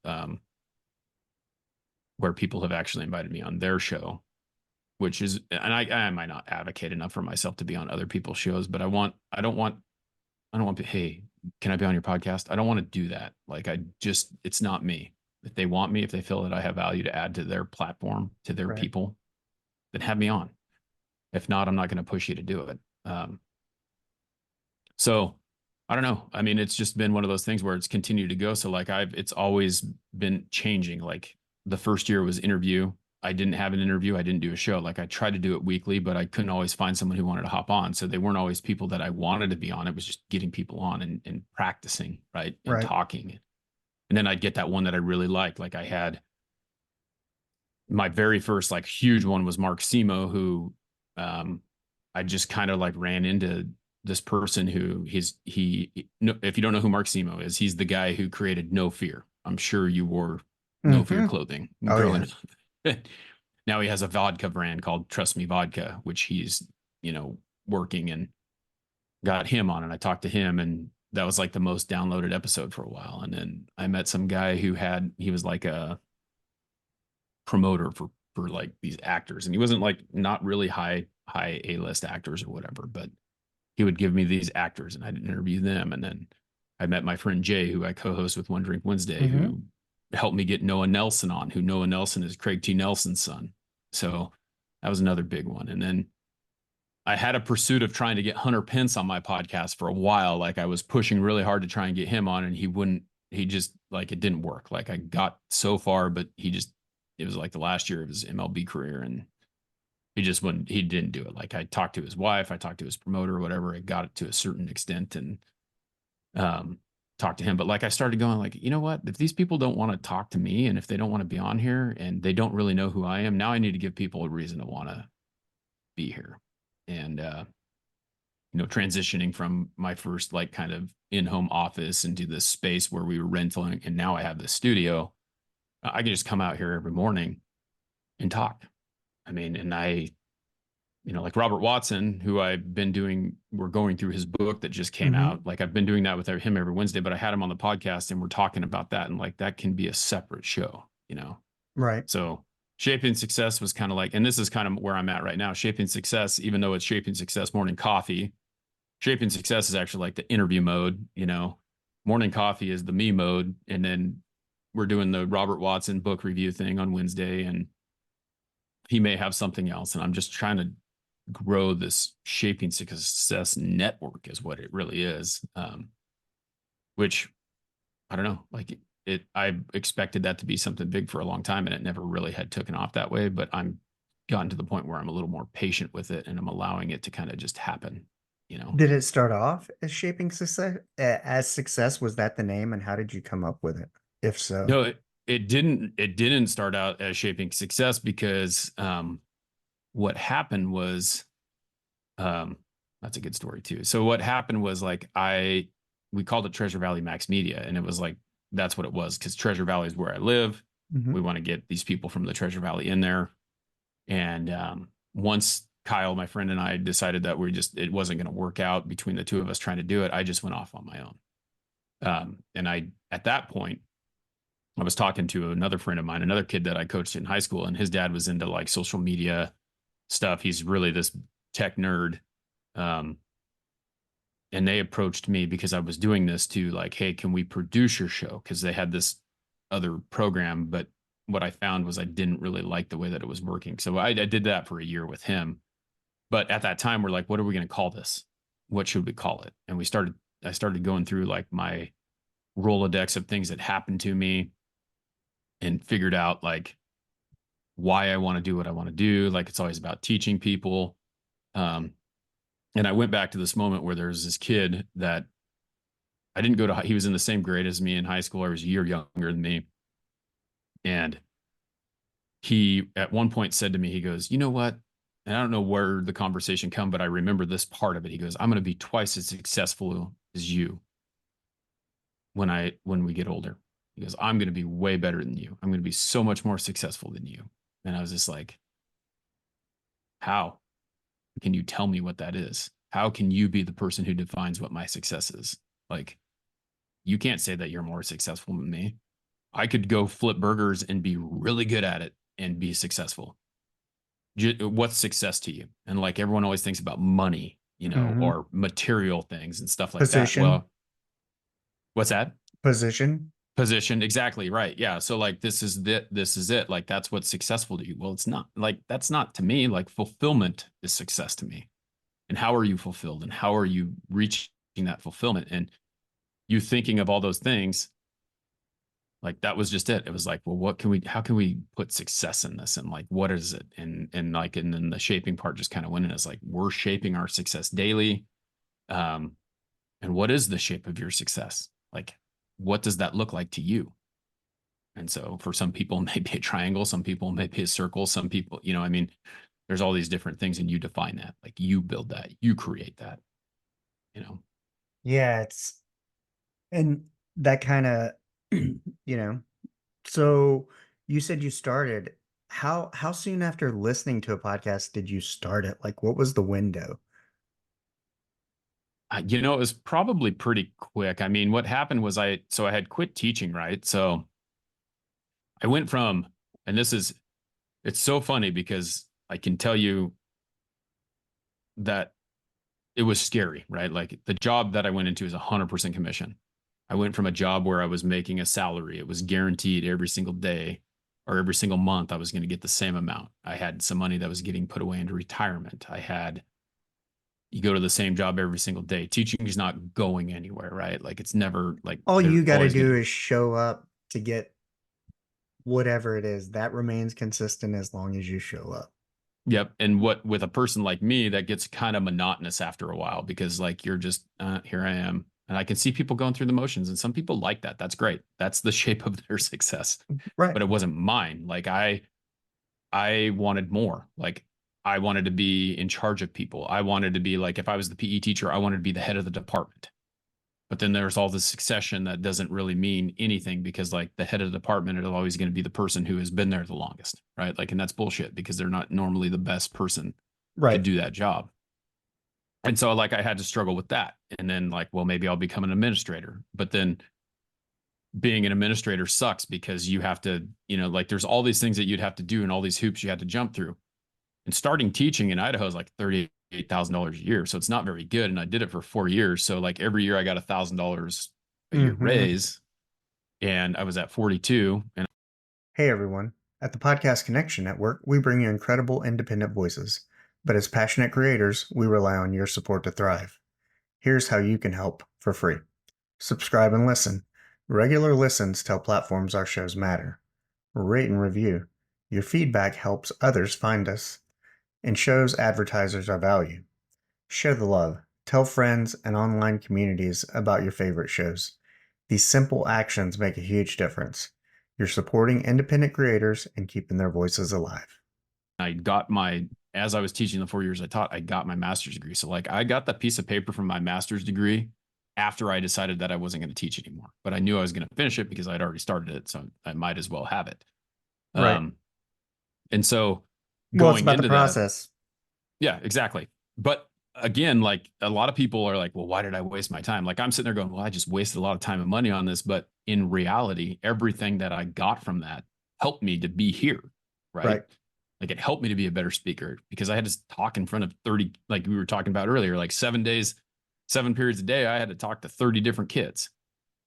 Speaker 2: where people have actually invited me on their show, which is, and I might not advocate enough for myself to be on other people's shows, but I don't want to, hey, can I be on your podcast? I don't want to do that. Like, it's not me. If they want me, if they feel that I have value to add to their platform, to their
Speaker 1: Right.
Speaker 2: people, then have me on. If not, I'm not going to push you to do it. So I don't know. I mean, it's just been one of those things where it's continued to go. So like it's always been changing. Like the first year was interview. I didn't have an interview. I didn't do a show. Like I tried to do it weekly, but I couldn't always find someone who wanted to hop on. So they weren't always people that I wanted to be on. It was just getting people on and practicing, right? And
Speaker 1: Right.
Speaker 2: talking. And then I'd get that one that I really liked. Like I had my very first like huge one was Mark Simo, who I just kind of like ran into this person who if you don't know who Mark Simo is, he's the guy who created No Fear. I'm sure you wore No Fear
Speaker 1: Mm-hmm.
Speaker 2: clothing
Speaker 1: Oh
Speaker 2: growing
Speaker 1: yeah.
Speaker 2: up. Now he has a vodka brand called Trust Me Vodka, which he's, working and got him on. And I talked to him and that was like the most downloaded episode for a while. And then I met some guy he was like a promoter for like these actors. And he wasn't like not really high A-list actors or whatever, but he would give me these actors and I'd interview them. And then I met my friend Jay, who I co-host with One Drink Wednesday,
Speaker 1: Mm-hmm.
Speaker 2: who helped me get Noah Nelson on, who Noah Nelson is Craig T. Nelson's son. So that was another big one. And then I had a pursuit of trying to get Hunter Pence on my podcast for a while. Like I was pushing really hard to try and get him on and he just like, it didn't work. Like I got so far, but it was like the last year of his MLB career and he didn't do it. Like I talked to his wife, I talked to his promoter, or whatever. I got it to a certain extent and um, talked to him. But like I started going like, you know what? If these people don't want to talk to me and if they don't want to be on here and they don't really know who I am, now I need to give people a reason to want to be here. And transitioning from my first like kind of in-home office into this space where we were renting and now I have this studio, I can just come out here every morning and talk. I mean, and like Robert Watson, who we're going through his book that just came
Speaker 1: Mm-hmm.
Speaker 2: out. Like I've been doing that with him every Wednesday, but I had him on the podcast and we're talking about that. And like that can be a separate show.
Speaker 1: Right.
Speaker 2: So Shaping Success was kind of like, and this is kind of where I'm at right now. Shaping Success, even though it's Shaping Success Morning Coffee, Shaping Success is actually like the interview mode. Morning Coffee is the me mode. And then we're doing the Robert Watson book review thing on Wednesday. And he may have something else. And I'm just trying to grow this Shaping Success network is what it really is. Which I don't know, like I expected that to be something big for a long time and it never really had taken off that way, but I'm gotten to the point where I'm a little more patient with it and I'm allowing it to kind of just happen.
Speaker 1: Did it start off as shaping success? As success, was that the name, and how did you come up with it? If so.
Speaker 2: No, it didn't start out as Shaping Success because what happened was um that's a good story too. So what happened was like we called it Treasure Valley Max Media and it was like that's what it was because Treasure Valley is where I live.
Speaker 1: Mm-hmm.
Speaker 2: We want to get these people from the Treasure Valley in there. And once Kyle, my friend, and I decided that it wasn't going to work out between the two of us trying to do it, I just went off on my own. And at that point, I was talking to another friend of mine, another kid that I coached in high school, and his dad was into like social media stuff. He's really this tech nerd. Um, and they approached me because I was doing this to like, hey, can we produce your show? Because they had this other program, but what I found was I didn't really like the way that it was working. So I did that for a year with him. But at that time, we're like, what are we going to call this? What should we call it? And I started going through like my Rolodex of things that happened to me and figured out like why I want to do what I want to do. Like it's always about teaching people. Um, and I went back to this moment where there's this kid that I didn't go to, he was in the same grade as me in high school. I was a year younger than me. And he at one point said to me, he goes, you know what? And I don't know where the conversation come, but I remember this part of it. He goes, I'm going to be twice as successful as you when we get older. He goes, I'm going to be way better than you. I'm going to be so much more successful than you. And I was just like, how can you tell me what that is? How can you be the person who defines what my success is? Like, you can't say that you're more successful than me. I could go flip burgers and be really good at it and be successful. What's success to you? And like everyone always thinks about money,
Speaker 1: Hmm.
Speaker 2: or material things and stuff like that.
Speaker 1: Position,
Speaker 2: Well, what's that?
Speaker 1: position.
Speaker 2: Position, exactly right. Yeah. So like this is it. Like that's what's successful to you. Well, it's not. Like that's not to me. Like fulfillment is success to me. And how are you fulfilled? And how are you reaching that fulfillment? And you thinking of all those things, like that was just it. It was like, well, how can we put success in this? And like, what is it? And then the shaping part just kind of went in. It's like, we're shaping our success daily. Um, and what is the shape of your success? Like, what does that look like to you? And so for some people, maybe a triangle, some people, maybe a circle, some people, I mean, there's all these different things and you define that, like you build that, you create that, you know.
Speaker 1: Yeah, it's and that kind of, you know. So you said you started. How soon after listening to a podcast did you start it? Like, what was the window?
Speaker 2: It was probably pretty quick. I mean, what happened was I had quit teaching, right? So I went from, and it's so funny because I can tell you that it was scary, right? Like the job that I went into is 100% commission. I went from a job where I was making a salary. It was guaranteed every single day or every single month I was going to get the same amount. I had some money that was getting put away into retirement. You go to the same job every single day. Teaching is not going anywhere, right? Like it's never like
Speaker 1: All
Speaker 2: they're
Speaker 1: you got to
Speaker 2: always going
Speaker 1: do
Speaker 2: to,
Speaker 1: is show up to get whatever it is. That remains consistent as long as you show up.
Speaker 2: yep. And what with a person like me, that gets kind of monotonous after a while because like you're just, here I am. And I can see people going through the motions, and some people like that. That's great. That's the shape of their success.
Speaker 1: Right.
Speaker 2: But it wasn't mine. Like I wanted more. Like I wanted to be in charge of people. I wanted to be like, if I was the PE teacher, I wanted to be the head of the department. But then there's all this succession that doesn't really mean anything because like the head of the department is always going to be the person who has been there the longest, right? Like, and that's bullshit because they're not normally the best person to
Speaker 1: Right.
Speaker 2: do that job. And so like I had to struggle with that. And then like, well, maybe I'll become an administrator. But then being an administrator sucks because you have to, like there's all these things that you'd have to do and all these hoops you had to jump through. And starting teaching in Idaho is like $38,000 a year. So it's not very good. And I did it for 4 years. So like every year I got $1,000 a year
Speaker 1: Hmm.
Speaker 2: raise. And I was at 42. And
Speaker 1: Hey, everyone. At the Podcast Connection Network, we bring you incredible independent voices. But as passionate creators, we rely on your support to thrive. Here's how you can help for free. Subscribe and listen. Regular listens tell platforms our shows matter. Rate and review. Your feedback helps others find us and shows advertisers our value. Share the love. Tell friends and online communities about your favorite shows. These simple actions make a huge difference. You're supporting independent creators and keeping their voices alive.
Speaker 2: I got as I was teaching the 4 years I taught, I got my master's degree. So like I got the piece of paper from my master's degree after I decided that I wasn't going to teach anymore. But I knew I was going to finish it because I'd already started it. So I might as well have it.
Speaker 1: Right.
Speaker 2: Um, and so
Speaker 1: Well, it's
Speaker 2: going
Speaker 1: about the
Speaker 2: into that,
Speaker 1: process.
Speaker 2: yeah, exactly. But again, like a lot of people are like, well, why did I waste my time? Like I'm sitting there going, well, I just wasted a lot of time and money on this. But in reality, everything that I got from that helped me to be here. Right.
Speaker 1: Right.
Speaker 2: Like it helped me to be a better speaker because I had to talk in front of 30, like we were talking about earlier, like 7 days, 7 periods a day. I had to talk to 30 different kids,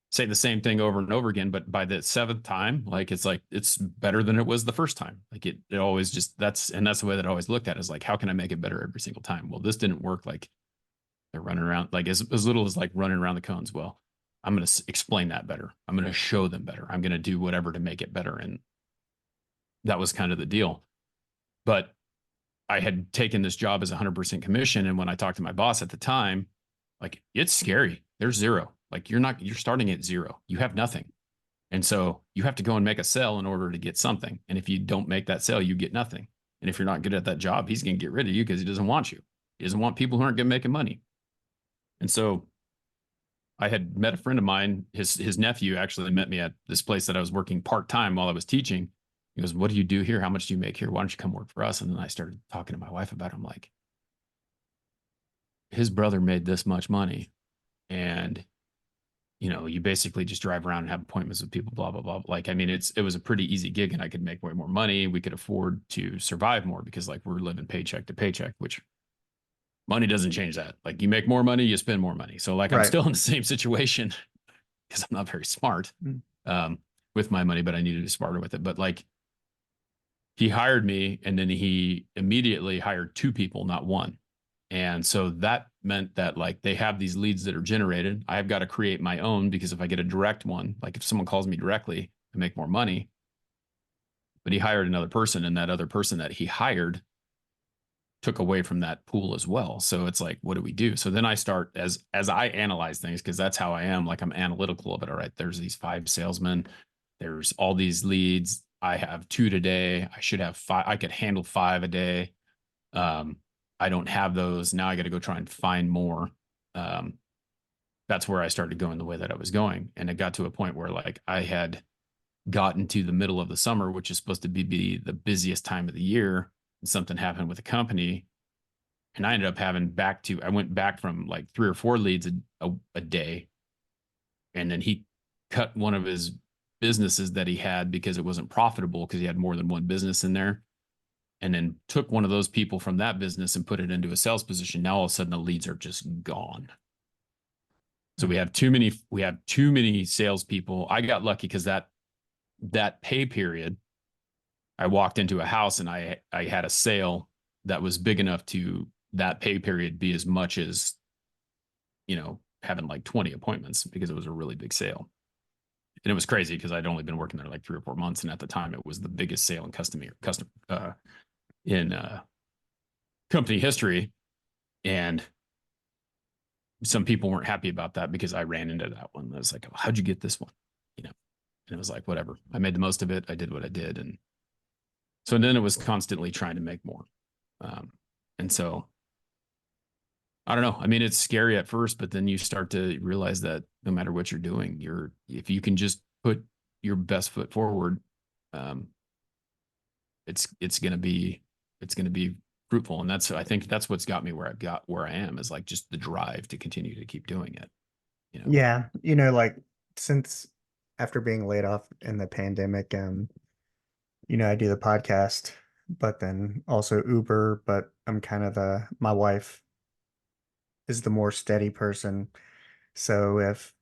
Speaker 2: say the same thing over and over again. But by the seventh time, like it's better than it was the first time. Like it always just that's the way that I always looked at it, is like, how can I make it better every single time? Well, this didn't work. Like they're running around like as little as like running around the cones. Well, I'm going to explain that better. I'm going to show them better. I'm going to do whatever to make it better. And that was kind of the deal. But I had taken this job as 100% commission. And when I talked to my boss at the time, like it's scary. There's zero. Like you're starting at zero. You have nothing. And so you have to go and make a sale in order to get something. And if you don't make that sale, you get nothing. And if you're not good at that job, he's going to get rid of you because he doesn't want you. He doesn't want people who aren't going to make him money. And so I had met a friend of mine. His nephew actually met me at this place that I was working part time while I was teaching. He goes, "What do you do here? How much do you make here? Why don't you come work for us?" And then I started talking to my wife about it. I'm like, his brother made this much money, and you basically just drive around and have appointments with people, blah blah blah. Like, I mean, it was a pretty easy gig, and I could make way more money. We could afford to survive more because like we're living paycheck to paycheck, which money doesn't change that. Like you make more money, you spend more money. So like I'm
Speaker 1: Right.
Speaker 2: still in the same situation because I'm not very smart
Speaker 1: Mm.
Speaker 2: um, with my money, but I need to be smarter with it. But like he hired me and then he immediately hired two people, not one. And so that meant that like they have these leads that are generated. I've got to create my own because if I get a direct one, like if someone calls me directly, I make more money. But he hired another person, and that other person that he hired took away from that pool as well. So it's like, what do we do? So then I start as I analyze things because that's how I am. Like I'm analytical of it. All right, there's these five salesmen, there's all these leads. I have two today. I should have five. I could handle five a day. Um, I don't have those. Now I got to go try and find more. Um, that's where I started going the way that I was going. And it got to a point where like I had gotten to the middle of the summer, which is supposed to be the busiest time of the year. And something happened with the company. And I ended up I went back from like three or four leads a day. And then he cut one of his businesses that he had because it wasn't profitable because he had more than one business in there. And then took one of those people from that business and put it into a sales position. Now all of a sudden the leads are just gone. So
Speaker 1: Mm.
Speaker 2: we have too many salespeople. I got lucky because that pay period, I walked into a house and I had a sale that was big enough to that pay period be as much as having like 20 appointments because it was a really big sale. And it was crazy because I'd only been working there like 3 or 4 months, and at the time it was the biggest sale in custom in company history. And some people weren't happy about that because I ran into that one. I was like, oh, how'd you get this one? You know, and it was like, whatever. I made the most of it. I did what I did. And so then it was constantly trying to make more. And so I don't know. I mean, it's scary at first, but then you start to realize that no matter what you're doing, if you can just put your best foot forward, um, it's gonna be fruitful. And I think that's what's got me where I am is like just the drive to continue to keep doing it. You know,
Speaker 1: Yeah, like since after being laid off in the pandemic, I do the podcast, but then also Uber, but I'm kind of my wife is the more steady person. So if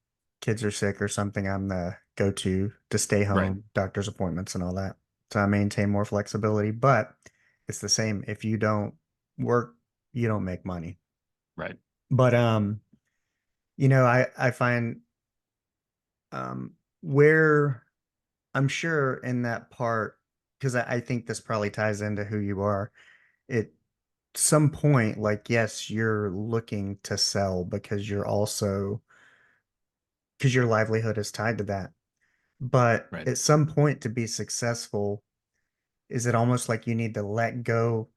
Speaker 1: kids are sick or something, I'm the go-to to stay
Speaker 2: right,
Speaker 1: home, doctor's appointments and all that. So I maintain more flexibility, but it's the same. If you don't work, you don't make money.
Speaker 2: right.
Speaker 1: But I find um where I'm sure in that part, because I think this probably ties into who you are. At some point, like, yes, you're looking to sell because your livelihood is tied to that. But
Speaker 2: Right.
Speaker 1: at some point, to be successful, is it almost like you need to let go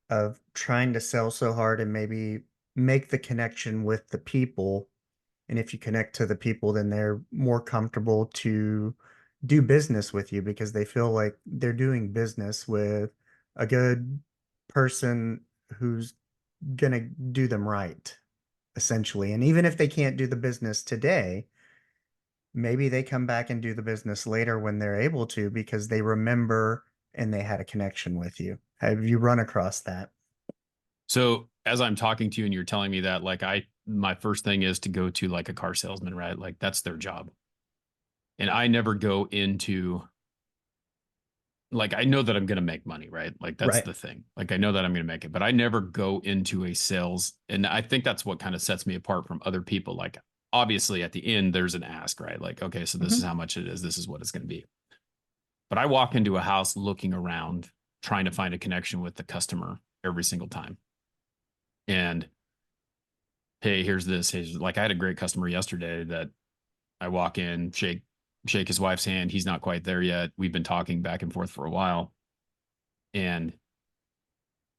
Speaker 1: of trying to sell so hard and maybe make the connection with the people? And if you connect to the people, then they're more comfortable to do business with you because they feel like they're doing business with a good person who's going to do them right, essentially. And even if they can't do the business today, maybe they come back and do the business later when they're able to because they remember and they had a connection with you. Have you run across that?
Speaker 2: So as I'm talking to you and you're telling me that, like my first thing is to go to like a car salesman, right? Like that's their job. And I never go into like I know that I'm going to make money, right? Like that's
Speaker 1: Right.
Speaker 2: the thing. Like I know that I'm going to make it, but I never go into a sales. And I think that's what kind of sets me apart from other people. Like obviously at the end there's an ask, right? Like okay, so this is
Speaker 1: Hmm.
Speaker 2: how much it is. This is what it's going to be. But I walk into a house looking around, trying to find a connection with the customer every single time. And hey, here's this. Here's, like I had a great customer yesterday that I walk in, shake his wife's hand. He's not quite there yet. We've been talking back and forth for a while. And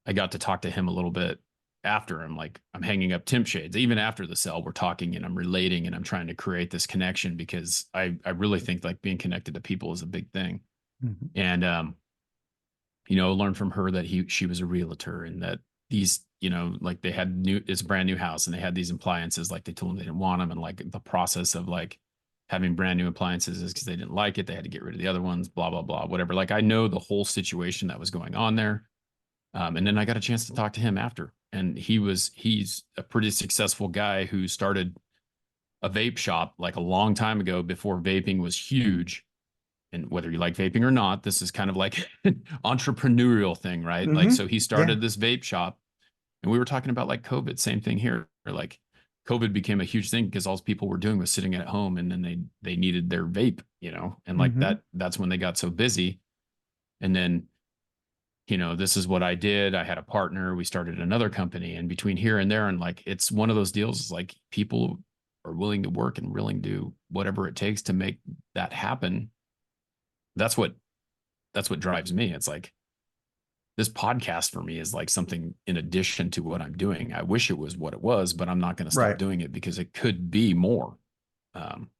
Speaker 2: I got to talk to him a little bit after. I'm like, I'm hanging up temp shades. Even after the sale, we're talking and I'm relating and I'm trying to create this connection because I really think like being connected to people is a big thing.
Speaker 1: Mhm.
Speaker 2: And you know, learned from her that she was a realtor and that these, you know, like they had it's a brand new house and they had these appliances, like they told them they didn't want them. And like the process of like having brand new appliances is because they didn't like it. They had to get rid of the other ones, blah, blah, blah, whatever. Like I know the whole situation that was going on there. And then I got a chance to talk to him after. And he's a pretty successful guy who started a vape shop like a long time ago before vaping was huge. And whether you like vaping or not, this is kind of like an entrepreneurial thing, right? Like, so he
Speaker 1: Yeah.
Speaker 2: started this vape shop and we were talking about like COVID, same thing here. Or like COVID became a huge thing because all people were doing was sitting at home and then they needed their vape, you know, and like
Speaker 1: Hmm.
Speaker 2: that's when they got so busy. And then you know, this is what I did. I had a partner. We started another company. And between here and there, and like it's one of those deals, like people are willing to work and willing to do whatever it takes to make that happen. That's what that's what drives me. It's like this podcast for me is like something in addition to what I'm doing. I wish it was what it was, but I'm not going to stop
Speaker 1: Right.
Speaker 2: doing it because it could be more. Um,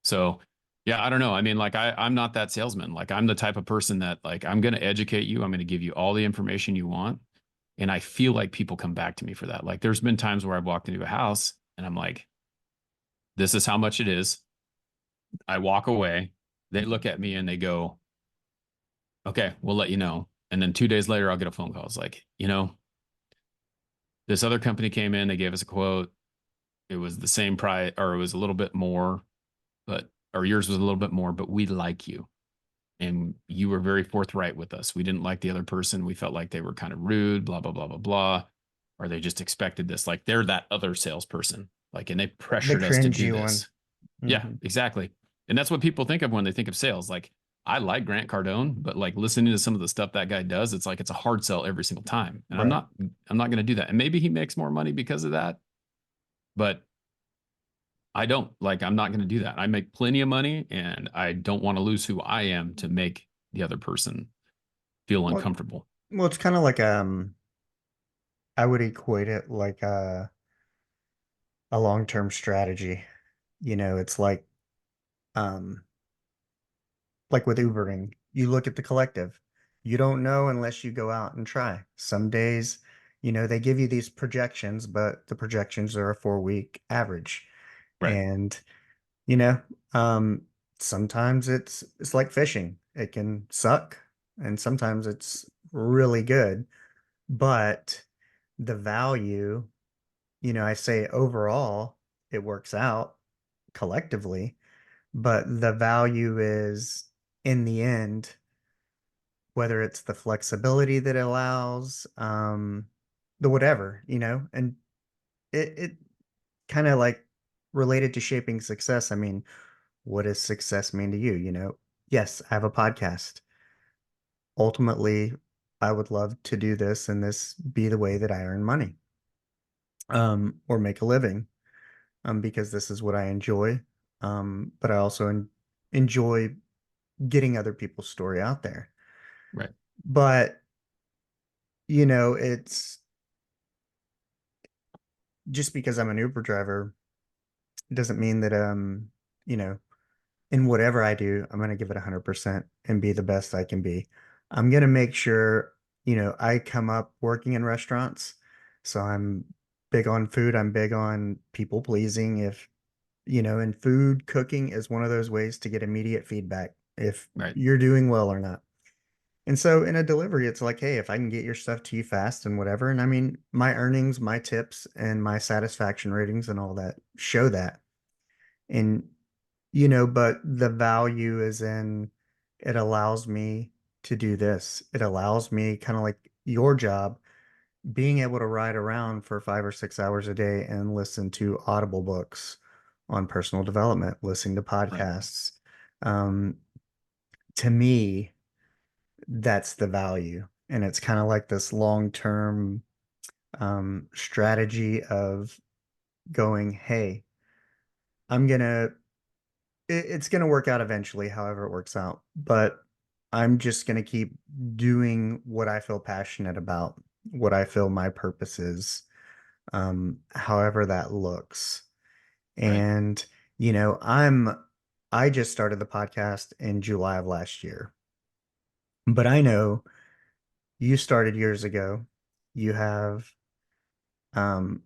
Speaker 2: So yeah, I don't know. I mean, like I'm not that salesman. Like I'm the type of person that like I'm gonna educate you. I'm gonna give you all the information you want. And I feel like people come back to me for that. Like there's been times where I've walked into a house and I'm like, this is how much it is. I walk away. They look at me and they go, okay, we'll let you know. And then 2 days later, I'll get a phone call. It's like, you know, this other company came in, they gave us a quote. It was the same price, or it was a little bit more, but or yours was a little bit more, but we like you. And you were very forthright with us. We didn't like the other person. We felt like they were kind of rude, blah, blah, blah, blah, blah. Or they just expected this. Like they're that other salesperson. Like, and they
Speaker 1: The
Speaker 2: pressured us to do
Speaker 1: cringy one.
Speaker 2: this. Yeah,
Speaker 1: Hmm.
Speaker 2: exactly. And that's what people think of when they think of sales. Like, I like Grant Cardone, but like listening to some of the stuff that guy does, it's like it's a hard sell every single time. And
Speaker 1: Right.
Speaker 2: I'm not going to do that. And maybe he makes more money because of that, but I don't like, I'm not going to do that. I make plenty of money and I don't want to lose who I am to make the other person feel
Speaker 1: Well,
Speaker 2: uncomfortable.
Speaker 1: well, it's kind of like I would equate it like a long-term strategy. It's um like with Ubering. You look at the collective. You don't know unless you go out and try. Some days, they give you these projections, but the projections are a 4-week average.
Speaker 2: Right.
Speaker 1: And, you know, um, sometimes it's like fishing. It can suck, and sometimes it's really good. But the value, I say overall, it works out collectively, but the value is in the end, whether it's the flexibility that it allows, the whatever, and it kind of like related to shaping success. I mean, what does success mean to you? Yes, I have a podcast. Ultimately, I would love to do this and this be the way that I earn money, or make a living, because this is what I enjoy. But I also enjoy getting other people's story out there.
Speaker 2: Right.
Speaker 1: But, it's just because I'm an Uber driver doesn't mean that, you know, in whatever I do, I'm going to give it 100% and be the best I can be. I'm going to make sure, I come up working in restaurants. So I'm big on food. I'm big on people pleasing. And food cooking is one of those ways to get immediate feedback if
Speaker 2: Right.
Speaker 1: you're doing well or not. And so in a delivery, it's like, hey, if I can get your stuff to you fast and whatever. And I mean, my earnings, my tips, and my satisfaction ratings and all that show that. And, but the value is in it allows me to do this. It allows me, kind of like your job, being able to ride around for 5 or 6 hours a day and listen to Audible books on personal development, listening to
Speaker 2: Right.
Speaker 1: podcasts. Um, to me, that's the value. And it's kind of like this long-term strategy of going, hey, I'm gonna it's gonna work out eventually, however it works out. But I'm just gonna keep doing what I feel passionate about, what I feel my purpose is, however that looks.
Speaker 2: Right.
Speaker 1: And, I just started the podcast in July of last year. But I know you started years ago. You have um,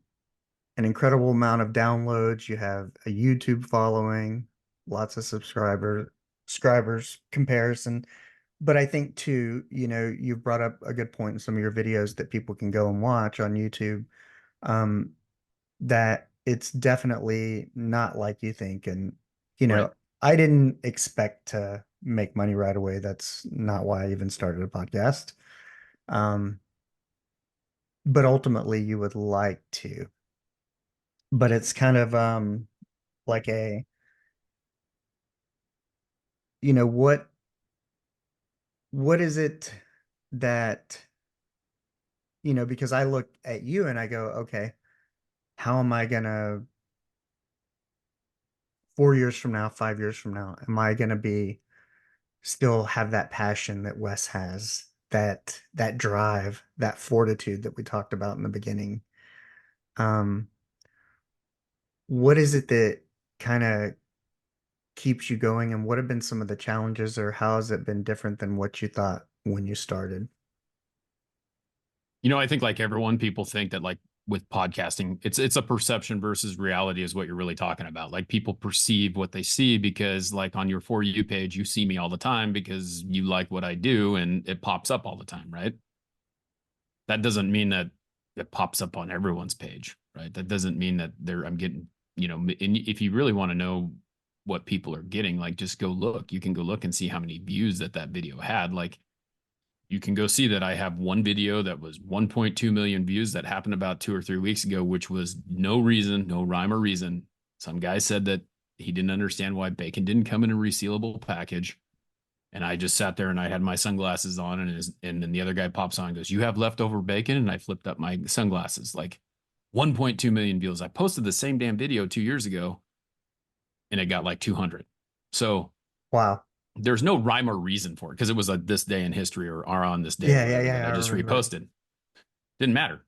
Speaker 1: an incredible amount of downloads. You have a YouTube following, lots of subscribers comparison. But I think too, you've brought up a good point in some of your videos that people can go and watch on YouTube. Um, that it's definitely not like you think. And, you
Speaker 2: Right.
Speaker 1: know, I didn't expect to make money right away. That's not why I even started a podcast. Um, but ultimately you would like to. But it's kind of like a, you know, what is it that, because I look at you and I go, okay, how am I gonna 4 years from now, 5 years from now, am I gonna be still have that passion that Wes has, that drive, that fortitude that we talked about in the beginning? Um, what is it that kind of keeps you going, and what have been some of the challenges, or how has it been different than what you thought when you started?
Speaker 2: I think like everyone, people think that like with podcasting, it's a perception versus reality is what you're really talking about. Like people perceive what they see because like on your For You page, you see me all the time because you like what I do and it pops up all the time, right? That doesn't mean that it pops up on everyone's page, right? That doesn't mean that I'm getting, and if you really want to know what people are getting, like just go look. You can go look and see how many views that video had. Like you can go see that I have one video that was 1.2 million views that happened about 2 or 3 weeks ago, which was no reason, no rhyme or reason. Some guy said that he didn't understand why bacon didn't come in a resealable package. And I just sat there and I had my sunglasses on, and then the other guy pops on and goes, "You have leftover bacon?" And I flipped up my sunglasses. Like 1.2 million views. I posted the same damn video 2 years ago and it got like 200. So
Speaker 1: Wow.
Speaker 2: there's no rhyme or reason for it because it was a this day in history or on this day or
Speaker 1: Yeah, yeah,
Speaker 2: whatever that
Speaker 1: yeah,
Speaker 2: I
Speaker 1: I
Speaker 2: just
Speaker 1: remember it.
Speaker 2: reposted. Didn't matter.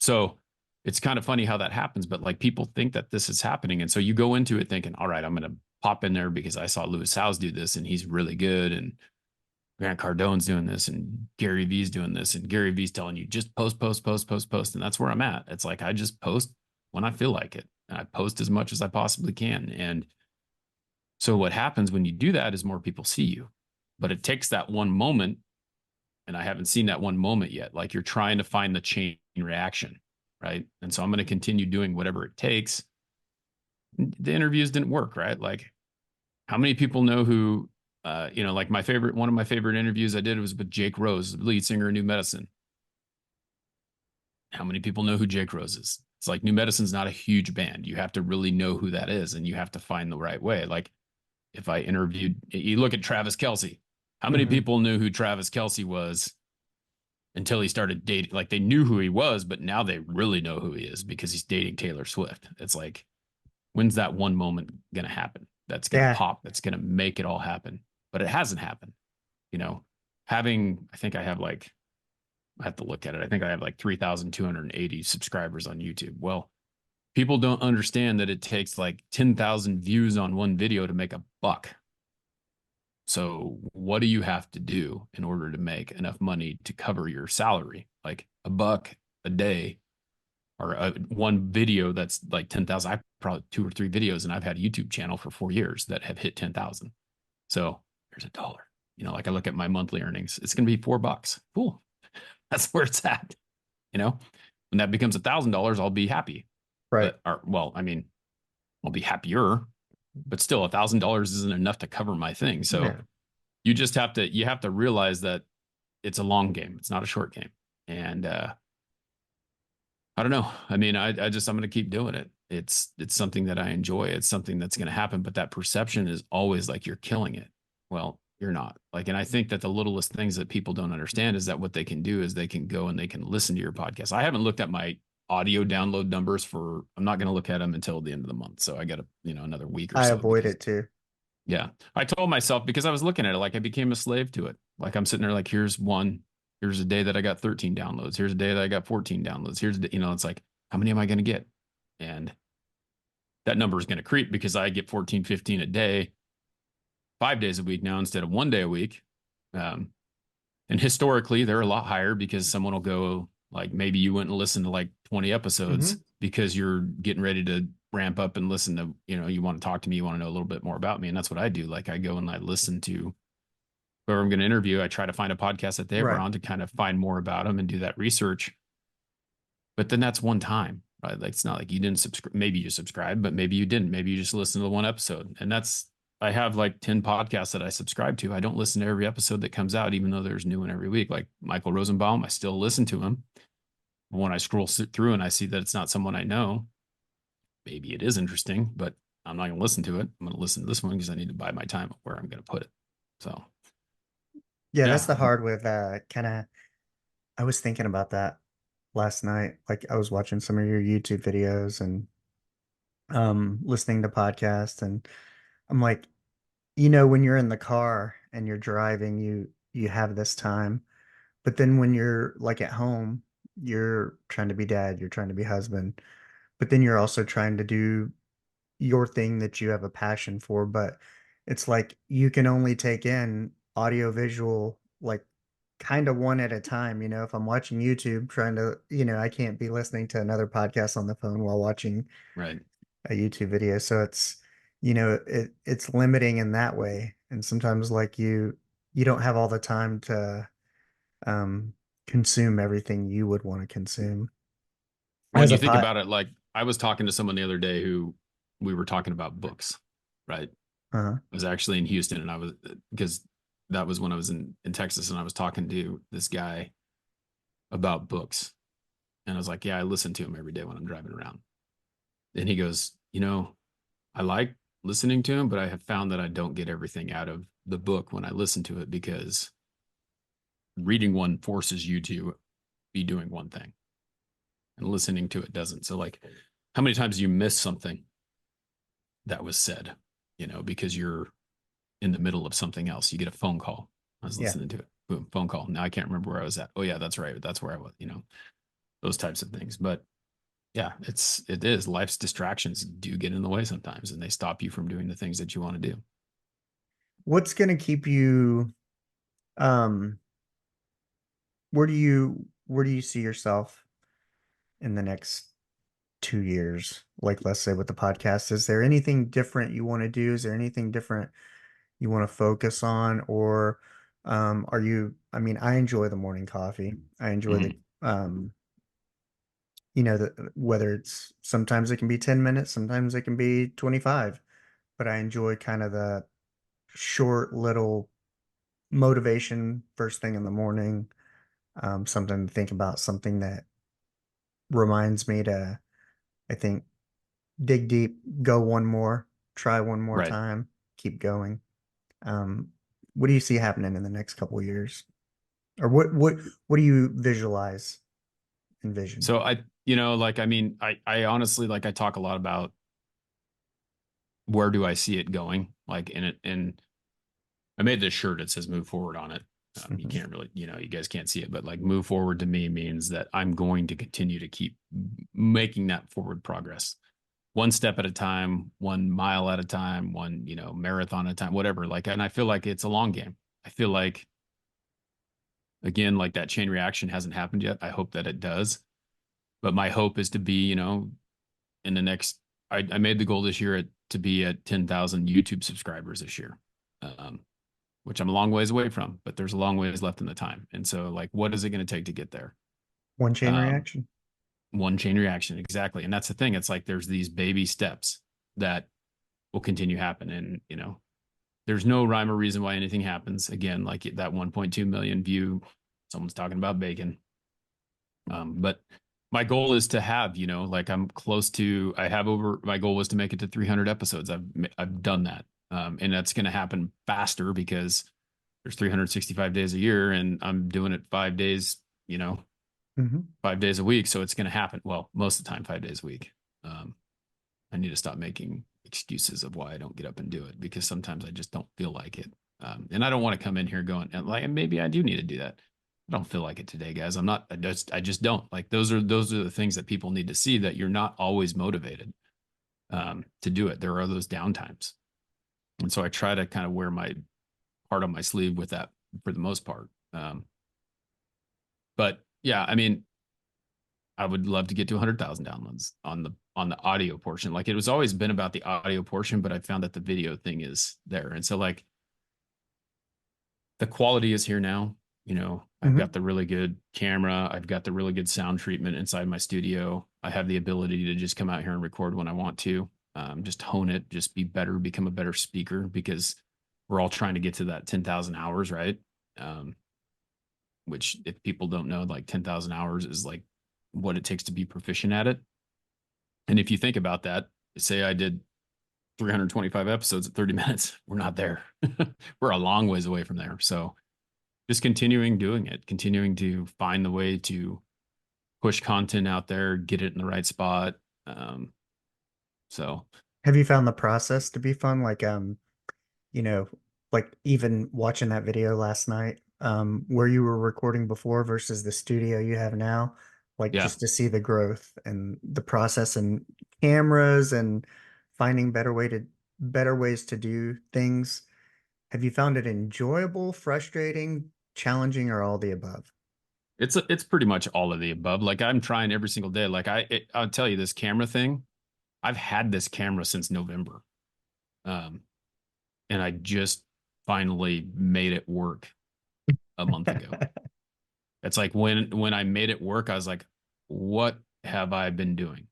Speaker 2: So it's kind of funny how that happens, but like people think that this is happening. And so you go into it thinking, all right, I'm going to pop in there because I saw Lewis Howes do this and he's really good. And Grant Cardone's doing this and Gary V's doing this. And Gary V's telling you just post, post, post, post, post. And that's where I'm at. It's like I just post when I feel like it. And I post as much as I possibly can. And so what happens when you do that is more people see you. But it takes that one moment, and I haven't seen that one moment yet. Like you're trying to find the chain reaction, right? And so I'm going to continue doing whatever it takes. The interviews didn't work, right? Like how many people know who like one of my favorite interviews I did was with Jake Rose, the lead singer of New Medicine. How many people know who Jake Rose is? It's like New Medicine's not a huge band. You have to really know who that is and you have to find the right way. Like if I interviewed, you look at Travis Kelsey. How many
Speaker 1: Hmm.
Speaker 2: people knew who Travis Kelsey was until he started dating? Like they knew who he was, but now they really know who he is because he's dating Taylor Swift. It's like, when's that one moment going to happen? That's going to
Speaker 1: Yeah.
Speaker 2: pop. That's going to make it all happen. But it hasn't happened. You know, I think I have like, I have to look at it. I think I have like 3,280 subscribers on YouTube. Well, people don't understand that it takes like 10,000 views on one video to make a buck. So, what do you have to do in order to make enough money to cover your salary? Like a buck a day or one video that's like 10,000. I probably two or three videos, and I've had a YouTube channel for 4 years that have hit 10,000. So, there's a dollar. Like I look at my monthly earnings, it's going to be $4. Cool. That's where it's at. You know, when that becomes $1,000, I'll be happy.
Speaker 1: Right.
Speaker 2: But, well, I mean, I'll be happier, but still $1,000 isn't enough to cover my thing. So,
Speaker 1: Yeah.
Speaker 2: you have to realize that it's a long game. It's not a short game. And I don't know. I mean, I'm going to keep doing it. It's something that I enjoy. It's something that's going to happen. But that perception is always like you're killing it. Well, you're not. Like, and I think that the littlest things that people don't understand is that what they can do is they can go and they can listen to your podcast. I haven't looked at my audio download numbers for, I'm not going to look at them until the end of the month. So I got another week or
Speaker 1: I
Speaker 2: so
Speaker 1: avoid
Speaker 2: because
Speaker 1: it too.
Speaker 2: yeah, I told myself because I was looking at it like I became a slave to it. Like I'm sitting there like, here's a day that I got 13 downloads. Here's a day that I got 14 downloads. It's like, how many am I going to get? And that number is going to creep because I get 14, 15 a day, 5 days a week now instead of 1 day a week. Um, and historically, they're a lot higher because someone will go like maybe you went and listened to like 20 episodes
Speaker 1: Hmm.
Speaker 2: because you're getting ready to ramp up and listen to, you want to talk to me, you want to know a little bit more about me. And that's what I do. Like I go and I listen to whoever I'm going to interview. I try to find a podcast that they were
Speaker 1: Right.
Speaker 2: on to kind of find more about them and do that research. But then that's one time, right? Like it's not like you didn't subscribe. Maybe you subscribed, but maybe you didn't. Maybe you just listened to one episode. And I have like 10 podcasts that I subscribe to. I don't listen to every episode that comes out, even though there's new one every week. Like Michael Rosenbaum, I still listen to him. When I scroll through and I see that it's not someone I know, maybe it is interesting, but I'm not going to listen to it. I'm going to listen to this one because I need to buy my time where I'm going to put it. So,
Speaker 1: Yeah, that's
Speaker 2: yeah.
Speaker 1: the hard with kind of. I was thinking about that last night. Like I was watching some of your YouTube videos and listening to podcasts, and I'm like, when you're in the car and you're driving, you have this time. But then when you're like at home, you're trying to be dad, you're trying to be husband, but then you're also trying to do your thing that you have a passion for. But it's like you can only take in audio visual, like kind of one at a time. If I'm watching YouTube trying to, I can't be listening to another podcast on the phone while watching
Speaker 2: Right.
Speaker 1: a YouTube video. So it's limiting in that way. And sometimes like you don't have all the time to um consume everything you would want to consume.
Speaker 2: When
Speaker 1: As
Speaker 2: you
Speaker 1: a
Speaker 2: think
Speaker 1: pot
Speaker 2: about it, like I was talking to someone the other day who we were talking about books, right?
Speaker 1: uh
Speaker 2: I was actually in Houston and I was because that was when I was in Texas and I was talking to this guy about books. And I was like, yeah, I listen to him every day when I'm driving around. And he goes, I like listening to him, but I have found that I don't get everything out of the book when I listen to it because reading one forces you to be doing one thing and listening to it doesn't. So like how many times do you miss something that was said, because you're in the middle of something else. You get a phone call. I was
Speaker 1: yeah.
Speaker 2: listening to it. Boom, phone call. Now I can't remember where I was at. Oh yeah, that's right. That's where I was, those types of things. But yeah, it is. Life's distractions do get in the way sometimes and they stop you from doing the things that you want to do.
Speaker 1: What's going to keep you um where do you see yourself in the next 2 years? Like let's say with the podcast, is there anything different you want to do? Is there anything different you want to focus on? Or are you, I mean, I enjoy the morning coffee. I enjoy the
Speaker 2: Mm-hmm.
Speaker 1: whether it's sometimes it can be 10 minutes, sometimes it can be 25, but I enjoy kind of the short little motivation first thing in the morning, something to think about, something that reminds me to, I think, dig deep, go one more, try one more
Speaker 2: Right.
Speaker 1: time, keep going. Um, what do you see happening in the next couple of years? Or what do you envision?
Speaker 2: So like, I mean, I honestly, like, I talk a lot about where do I see it going? Like in it, and I made this shirt that says move forward on it. You
Speaker 1: Mhm.
Speaker 2: can't really, you guys can't see it, but like move forward to me means that I'm going to continue to keep making that forward progress. One step at a time, 1 mile at a time, one, marathon at a time, whatever. Like, and I feel like it's a long game. I feel like, again, like that chain reaction hasn't happened yet. I hope that it does. But my hope is to be, in the next, I made the goal this year to be at 10,000 YouTube subscribers this year. Um, which I'm a long ways away from, but there's a long ways left in the time. And so, like, what is it going to take to get there?
Speaker 1: One chain
Speaker 2: Um,
Speaker 1: reaction.
Speaker 2: one chain reaction, exactly. And that's the thing. It's like there's these baby steps that will continue happen, and there's no rhyme or reason why anything happens. Again, like that 1.2 million view, someone's talking about bacon. But my goal is to have, like I'm close to. I have over. My goal was to make it to 300 episodes. I've done that, and that's going to happen faster because there's 365 days a year and I'm doing it 5 days,
Speaker 1: Hmm.
Speaker 2: 5 days a week. So it's going to happen. Well, most of the time, 5 days a week. Um, I need to stop making excuses of why I don't get up and do it because sometimes I just don't feel like it. And I don't want to come in here going and like maybe I do need to do that. I don't feel like it today, guys. I'm not. I just don't. Like those are the things that people need to see that you're not always motivated to do it. There are those downtimes, and so I try to kind of wear my heart on my sleeve with that for the most part. But yeah, I mean, I would love to get to 100,000 downloads on the audio portion. Like it was always been about the audio portion, but I found that the video thing is there. And so like the quality is here now. You know, I've got
Speaker 1: Hmm.
Speaker 2: the really good camera, I've got the really good sound treatment inside my studio. I have the ability to just come out here and record when I want to. Just hone it, just be better, become a better speaker because we're all trying to get to that 10,000 hours, right? Um, which if people don't know, like 10,000 hours is like what it takes to be proficient at it. And if you think about that, say I did 325 episodes at 30 minutes, we're not there. We're a long ways away from there. So just continuing doing it, continuing to find the way to push content out there, get it in the right spot. Um, so
Speaker 1: Have you found the process to be fun? Like, you know, like even watching that video last night, where you were recording before versus the studio you have now, like
Speaker 2: yeah,
Speaker 1: just to see the growth and the process and cameras and finding better ways to do things. Have you found it enjoyable, frustrating, challenging, or all the above?
Speaker 2: it's pretty much all of the above. Like I'm trying every single day. I'll tell you this camera thing. I've had this camera since November, um, and I just finally made it work a month ago. It's like when I made it work, I was like, what have I been doing?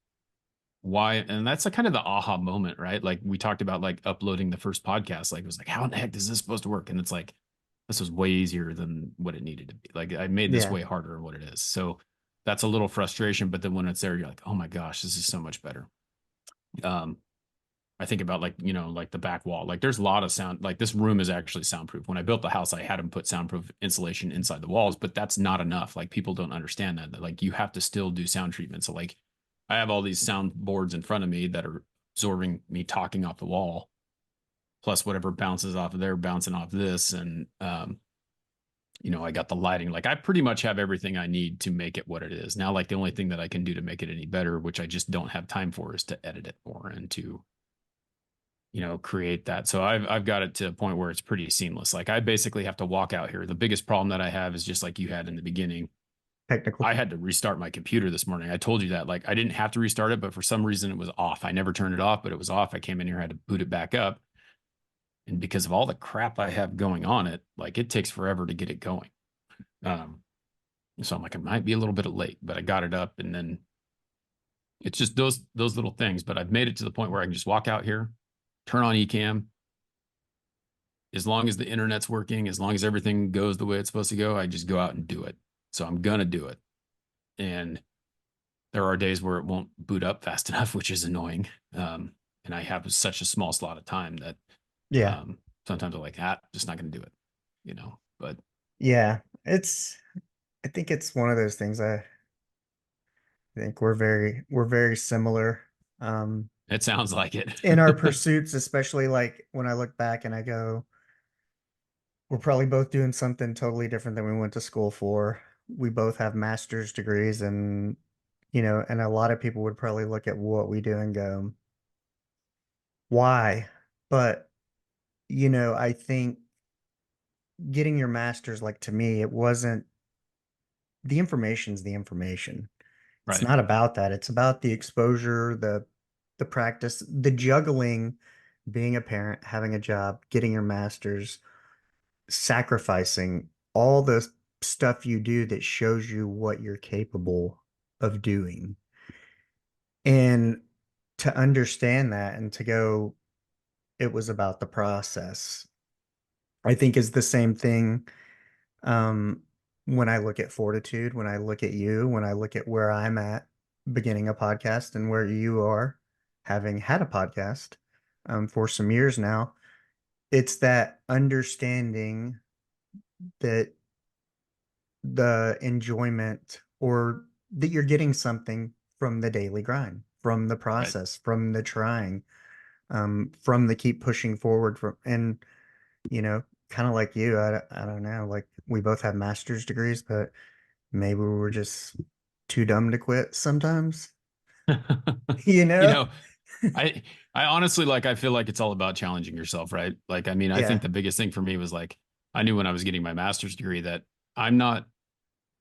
Speaker 2: Why? And that's a kind of the aha moment, right? Like we talked about like uploading the first podcast. Like it was like, how in the heck is this supposed to work? And it's like, this was way easier than what it needed to be. Like I made this
Speaker 1: Yeah.
Speaker 2: way harder than what it is. So that's a little frustration. But then when it's there, you're like, oh my gosh, this is so much better. Um, I think about like, you know, like the back wall. Like there's a lot of sound. Like this room is actually soundproof. When I built the house, I had them put soundproof insulation inside the walls, but that's not enough. Like people don't understand that. Like you have to still do sound treatment. So like I have all these sound boards in front of me that are absorbing me talking off the wall, plus whatever bounces off of there, bouncing off this. And you know, I got the lighting. Like I pretty much have everything I need to make it what it is. Now, like the only thing that I can do to make it any better, which I just don't have time for, is to edit it more and to you know, create that. So I've got it to a point where it's pretty seamless. Like I basically have to walk out here. The biggest problem that I have is just like you had in the beginning.
Speaker 1: Technical.
Speaker 2: I had to restart my computer this morning. I told you that. Like I didn't have to restart it, but for some reason it was off. I never turned it off, but it was off. I came in here, I had to boot it back up. And because of all the crap I have going on it, like it takes forever to get it going. Um, so I'm like, I might be a little bit late, but I got it up and then it's just those little things. But I've made it to the point where I can just walk out here, turn on Ecamm, as long as the internet's working, as long as everything goes the way it's supposed to go, I just go out and do it. So I'm gonna do it. And there are days where it won't boot up fast enough, which is annoying. And I have such a small slot of time that
Speaker 1: Yeah.
Speaker 2: um, sometimes I'm like, just not gonna do it, you know. But
Speaker 1: Yeah. I think it's one of those things. I think we're very similar. Um,
Speaker 2: it sounds like it.
Speaker 1: in our pursuits, especially like when I look back and I go, we're probably both doing something totally different than we went to school for. We both have master's degrees and and a lot of people would probably look at what we do and go, why? But, I think getting your master's, like to me, it wasn't the information's the information. It's
Speaker 2: Right.
Speaker 1: not about that. It's about the exposure, the practice, the juggling, being a parent, having a job, getting your master's, sacrificing all the stuff you do that shows you what you're capable of doing. And to understand that and to go, it was about the process, I think is the same thing. Um, when I look at fortitude, when I look at you, when I look at where I'm at beginning a podcast and where you are having had a podcast for some years now, it's that understanding that the enjoyment or that you're getting something from the daily grind, from the
Speaker 2: Right.
Speaker 1: process, from the trying, from the keep pushing forward from, and you know, kind of like you, I don't know, like we both have master's degrees, but maybe we were just too dumb to quit sometimes, you
Speaker 2: You
Speaker 1: know?
Speaker 2: know, I I honestly like I feel like it's all about challenging yourself, right? Like I mean, I think
Speaker 1: Yeah,
Speaker 2: the biggest thing for me was like I knew when I was getting my master's degree that I'm not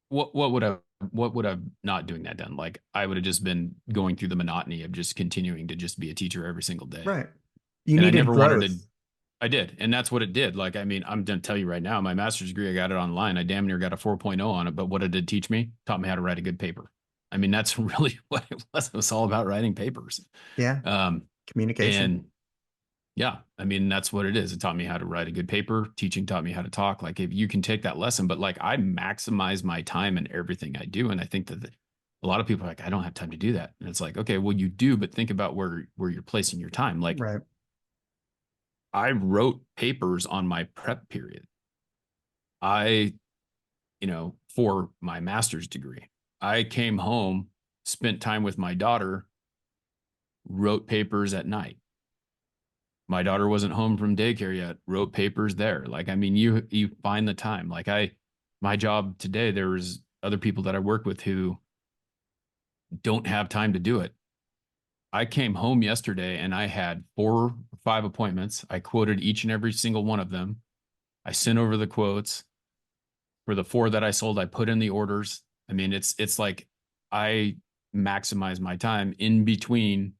Speaker 2: what would I not doing that done? Like I would have just been going through the monotony of just continuing to just be a teacher every single day.
Speaker 1: right. You
Speaker 2: And I
Speaker 1: needed
Speaker 2: never wanted to
Speaker 1: growth.
Speaker 2: I did. And that's what it did. Like, I mean, I'm going to tell you right now, my master's degree, I got it online. I damn near got a 4.0 on it. But what it did teach me, taught me how to write a good paper. I mean, that's really what it was. It was all about writing papers.
Speaker 1: Yeah,
Speaker 2: Um,
Speaker 1: communication.
Speaker 2: and yeah, I mean, that's what it is. It taught me how to write a good paper. Teaching taught me how to talk. Like, if you can take that lesson, but like, I maximize my time in everything I do. And I think that a lot of people are like, I don't have time to do that. And it's like, okay, well, you do, but think about where you're placing your time. Like,
Speaker 1: Right.
Speaker 2: I wrote papers on my prep period. I, for my master's degree, I came home, spent time with my daughter, wrote papers at night. My daughter wasn't home from daycare yet, wrote papers there. Like, I mean, you find the time. Like my job today, there was other people that I work with who don't have time to do it. I came home yesterday and I had 4 or 5 appointments. I quoted each and every single one of them. I sent over the quotes. For the four that I sold, I put in the orders. I mean, it's like I maximize my time in between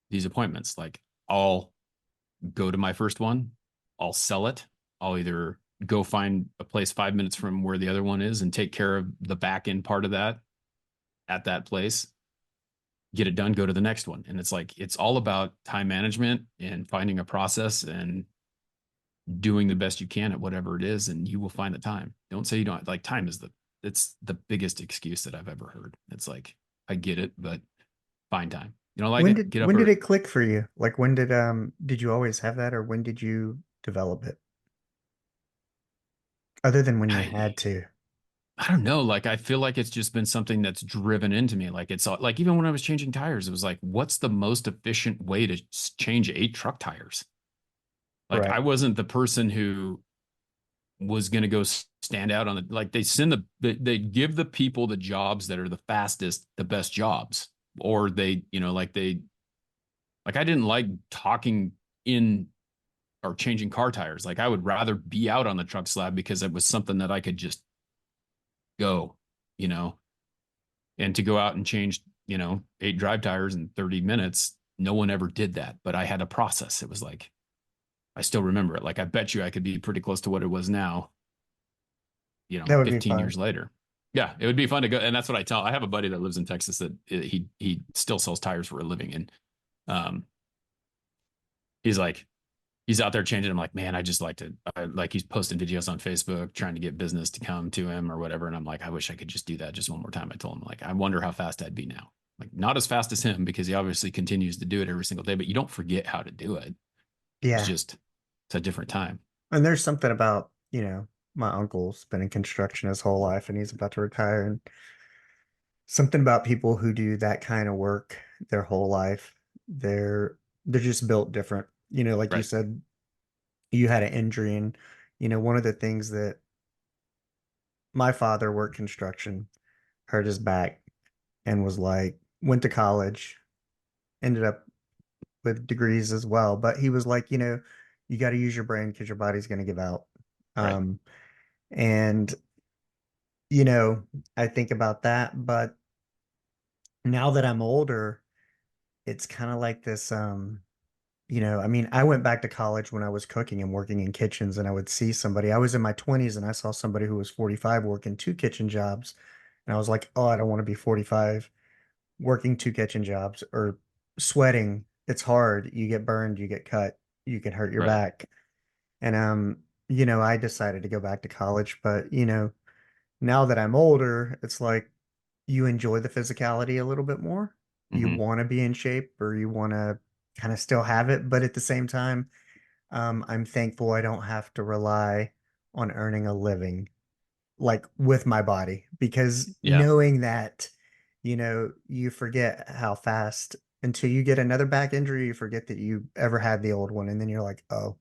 Speaker 2: these appointments. Like I'll go to my first one, I'll sell it. I'll either go find a place 5 minutes from where the other one is and take care of the back end part of that at that place, get it done, go to the next one. And it's like it's all about time management and finding a process and doing the best you can at whatever it is, and you will find the time. Don't say you don't like time is it's the biggest excuse that I've ever heard. It's like, I get it, but find time. You don't like it? Get up
Speaker 1: When did
Speaker 2: or
Speaker 1: it click for you? Like when did you always have that or when did you develop it? Other than when you
Speaker 2: I,
Speaker 1: had to.
Speaker 2: I don't know. Like I feel like it's just been something that's driven into me. Like it's like even when I was changing tires, it was like, what's the most efficient way to change 8 truck tires? Like
Speaker 1: Right.
Speaker 2: I wasn't the person who was going to go stand out on the like they send they give the people the jobs that are the fastest the best jobs, or they like they like I didn't like talking in or changing car tires. Like I would rather be out on the truck slab because it was something that I could just go, you know and to go out and change 8 drive tires in 30 minutes, no one ever did that, but I had a process. It was like I still remember it. Like I bet you I could be pretty close to what it was now,
Speaker 1: That would be
Speaker 2: 15
Speaker 1: fun.
Speaker 2: years later. Yeah, it would be fun to go. And that's what I tell. I have a buddy that lives in Texas that he still sells tires for a living. And um, he's like, he's out there changing. I'm like, man, I just like to, like he's posting videos on Facebook trying to get business to come to him or whatever. And I'm like, I wish I could just do that just one more time. I told him, like, I wonder how fast I'd be now. Like, not as fast as him because he obviously continues to do it every single day, but you don't forget how to do it. It's
Speaker 1: Yeah.
Speaker 2: just, it's a different time.
Speaker 1: And there's something about, my uncle's been in construction his whole life and he's about to retire. And something about people who do that kind of work their whole life, they're just built different. Like you
Speaker 2: Right.
Speaker 1: said, you had an injury and one of the things that my father worked construction, hurt his back and was like went to college, ended up with degrees as well, but he was like, you got to use your brain because your body's going to give out.
Speaker 2: Right.
Speaker 1: Um, and you know, I think about that, but now that I'm older, it's kind of like this I mean, I went back to college when I was cooking and working in kitchens and I would see somebody. I was in my 20s and I saw somebody who was 45 working 2 kitchen jobs. And I was like, "Oh, I don't want to be 45 working 2 kitchen jobs or sweating. It's hard. You get burned, you get cut, you can hurt your
Speaker 2: Right.
Speaker 1: back." And I decided to go back to college, but now that I'm older, it's like you enjoy the physicality a little bit more. You
Speaker 2: Mm-hmm.
Speaker 1: want to be in shape or you want to kind of still have it, but at the same time, I'm thankful I don't have to rely on earning a living like with my body, because
Speaker 2: Yeah,
Speaker 1: knowing that, you forget how fast until you get another back injury, you forget that you ever had the old one. And then you're like, oh,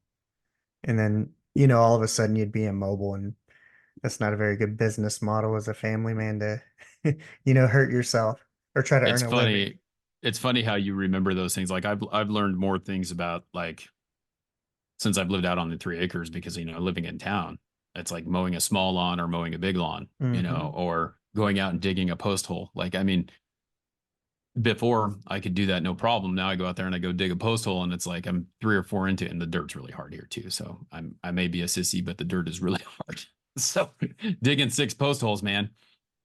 Speaker 1: and then, all of a sudden you'd be immobile. And that's not a very good business model as a family man to, hurt yourself or try to
Speaker 2: it's
Speaker 1: earn a living.
Speaker 2: funny. It's funny how you remember those things. Like I've learned more things about like since I've lived out on the 3 acres because living in town, it's like mowing a small lawn or mowing a big lawn,
Speaker 1: Hmm.
Speaker 2: or going out and digging a post hole. Like I mean, before I could do that no problem. Now I go out there and I go dig a post hole and it's like I'm 3 or 4 into it and the dirt's really hard here too. So I may be a sissy, but the dirt is really hard. So digging 6 post holes, man,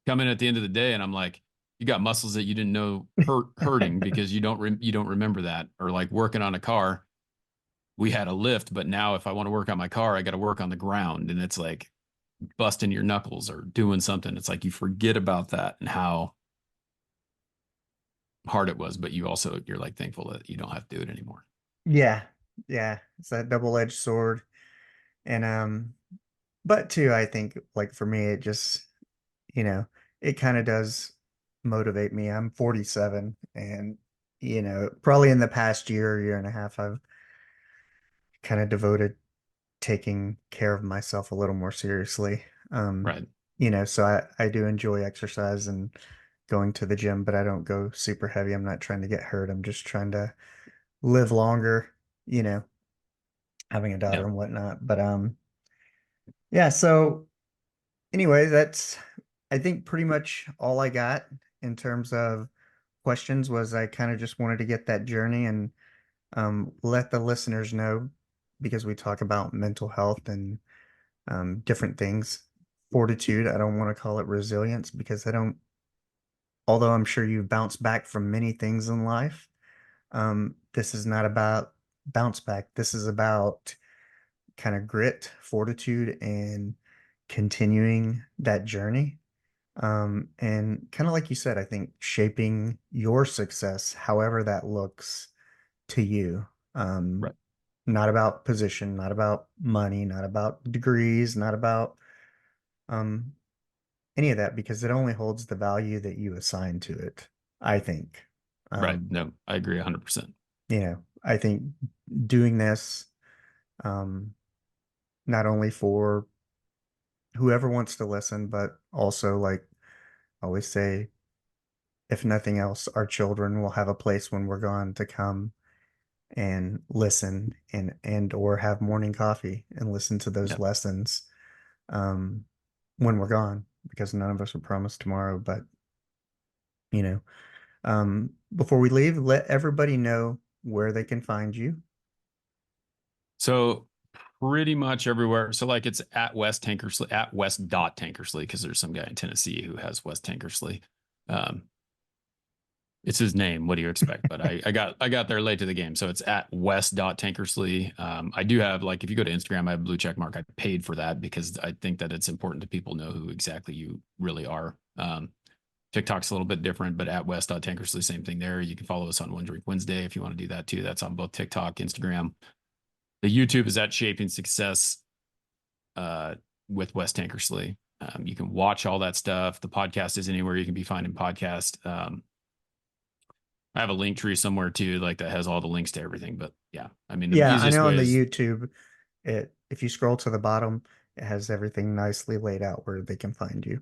Speaker 2: come in at the end of the day and I'm like, you got muscles that you didn't know hurting because you don't remember that. Or like working on a car, we had a lift, but now if I want to work on my car, I got to work on the ground and it's like busting your knuckles or doing something. It's like you forget about that and how hard it was, but you're like thankful that you don't have to do it anymore.
Speaker 1: Yeah. Yeah. It's that double-edged sword. And, but too, I think like for me, it just, you know, it kind of does motivate me. I'm 47 and, probably in the past year and a half, I've kind of devoted taking care of myself a little more seriously. Um,
Speaker 2: Right.
Speaker 1: so I do enjoy exercise and going to the gym, but I don't go super heavy. I'm not trying to get hurt. I'm just trying to live longer, you know, having a daughter
Speaker 2: Yeah.
Speaker 1: and whatnot. But yeah, so anyway, that's I think pretty much all I got in terms of questions. Was I kind of just wanted to get that journey and let the listeners know, because we talk about mental health and different things. Fortitude, I don't want to call it resilience, because I don't, although I'm sure you've bounced back from many things in life. This is not about bounce back. This is about kind of grit, fortitude, and continuing that journey. And kind of like you said, I think shaping your success, however that looks to you. Um,
Speaker 2: Right.
Speaker 1: Not about position, not about money, not about degrees, not about um, any of that, because it only holds the value that you assign to it, I think.
Speaker 2: Right.
Speaker 1: Um,
Speaker 2: No, I agree 100%.
Speaker 1: I think doing this, um, not only for whoever wants to listen, but also, like I always say, if nothing else, our children will have a place when we're gone to come and listen and or have morning coffee and listen to those
Speaker 2: Yeah.
Speaker 1: lessons um, when we're gone, because none of us are promised tomorrow. But you know, before we leave, let everybody know where they can find you.
Speaker 2: So pretty much everywhere. So like it's at Wes Tankersley, at Wes.Tankersley, because there's some guy in Tennessee who has Wes Tankersley. Um, it's his name. What do you expect? But I got there late to the game. So it's at Wes.Tankersley. I do have, like, if you go to Instagram, I have a blue check mark. I paid for that because I think that it's important to people know who exactly you really are. TikTok's a little bit different, but at Wes.Tankersley, same thing there. You can follow us on One Drink Wednesday if you want to do that too. That's on both TikTok, Instagram. The YouTube is at Shaping Success uh, with Wes Tankersley. You can watch all that stuff. The podcast is anywhere you can be finding podcast. I have a link tree somewhere too, like that has all the links to everything. But yeah, I mean, the
Speaker 1: Yeah, I
Speaker 2: easiest
Speaker 1: know on
Speaker 2: way
Speaker 1: the
Speaker 2: is,
Speaker 1: YouTube, if you scroll to the bottom, it has everything nicely laid out where they can find you.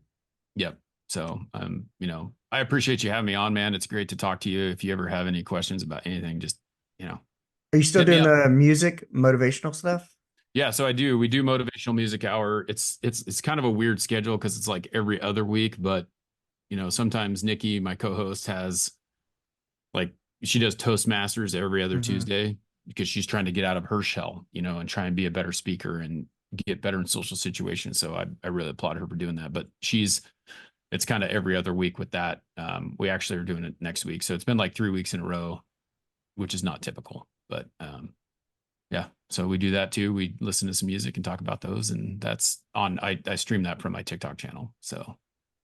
Speaker 2: yep. So, I appreciate you having me on, man. It's great to talk to you. If you ever have any questions about anything, just, you know,
Speaker 1: Are you still
Speaker 2: hit me
Speaker 1: doing
Speaker 2: up.
Speaker 1: the music motivational stuff?
Speaker 2: Yeah, so I do. We do motivational music hour. It's kind of a weird schedule because it's like every other week, but sometimes Nikki, my co-host, has like she does Toastmasters every other
Speaker 1: Hmm.
Speaker 2: Tuesday because she's trying to get out of her shell, and try and be a better speaker and get better in social situations. So I really applaud her for doing that. But it's kind of every other week with that. We actually are doing it next week. So it's been like 3 weeks in a row, which is not typical. But yeah, so we do that too. We listen to some music and talk about those. And that's on, I stream that from my TikTok channel. So,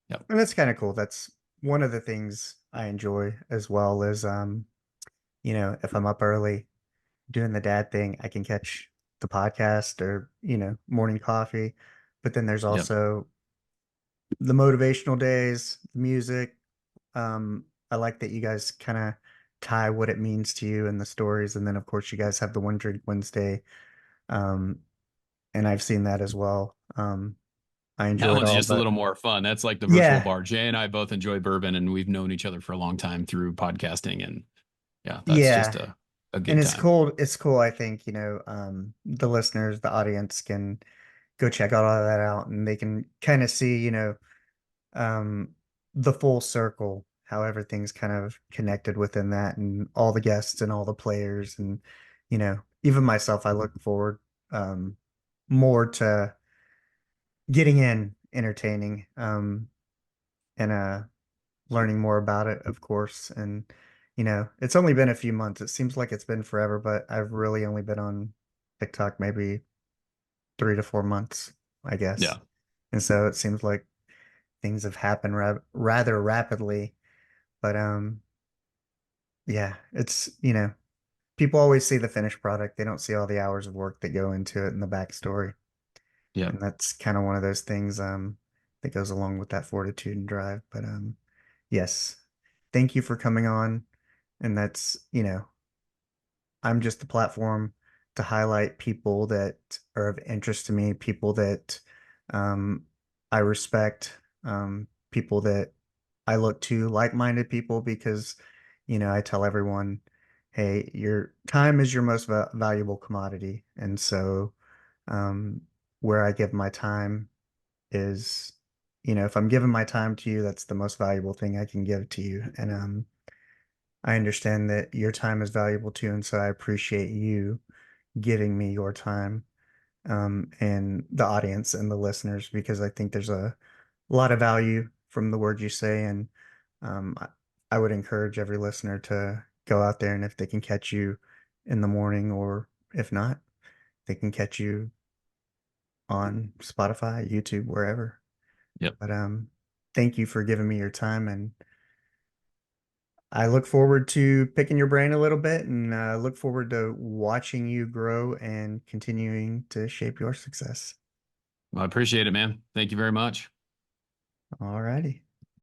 Speaker 2: yep.
Speaker 1: And that's kind of cool. That's one of the things I enjoy, as well as if I'm up early doing the dad thing, I can catch the podcast or, morning coffee. But then there's
Speaker 2: Yep.
Speaker 1: also the motivational days, the music. I like that you guys kind of tie what it means to you and the stories, and then of course you guys have the One Drink Wednesday, um, and I've seen that as well. I
Speaker 2: That
Speaker 1: enjoy it
Speaker 2: one's
Speaker 1: all,
Speaker 2: just a
Speaker 1: but
Speaker 2: little more fun. That's like the virtual
Speaker 1: yeah,
Speaker 2: bar. Jay and I both enjoy bourbon, and we've known each other for a long time through podcasting. And yeah, that's just
Speaker 1: yeah,
Speaker 2: a
Speaker 1: and
Speaker 2: good
Speaker 1: it's
Speaker 2: time.
Speaker 1: cool. It's cool. I think the listeners, the audience can go check all of that out, and they can kind of see um, the full circle, how everything's kind of connected within that, and all the guests and all the players, and even myself, I look forward more to getting in entertaining and learning more about it, of course. And it's only been a few months. It seems like it's been forever, but I've really only been on TikTok maybe 3 to 4 months, I guess.
Speaker 2: Yeah.
Speaker 1: And so it seems like things have happened rather rapidly. But yeah, it's people always see the finished product. They don't see all the hours of work that go into it and the backstory.
Speaker 2: Yeah.
Speaker 1: And that's kind of one of those things that goes along with that fortitude and drive. But yes, thank you for coming on. And that's, I'm just the platform to highlight people that are of interest to me, people that um, I respect, people that I look to, like-minded people, because, I tell everyone, hey, your time is your most valuable commodity. And so, um, where I give my time is, if I'm giving my time to you, that's the most valuable thing I can give to you. And I understand that your time is valuable too, and so I appreciate you giving me your time, and the audience and the listeners, because I think there's a lot of value from the words you say, and I would encourage every listener to go out there, and if they can catch you in the morning, or if not, they can catch you on Spotify, YouTube, wherever.
Speaker 2: Yep.
Speaker 1: But thank you for giving me your time, and I look forward to picking your brain a little bit, and look forward to watching you grow and continuing to shape your success.
Speaker 2: Well, I appreciate it, man. Thank you very much.
Speaker 1: All righty.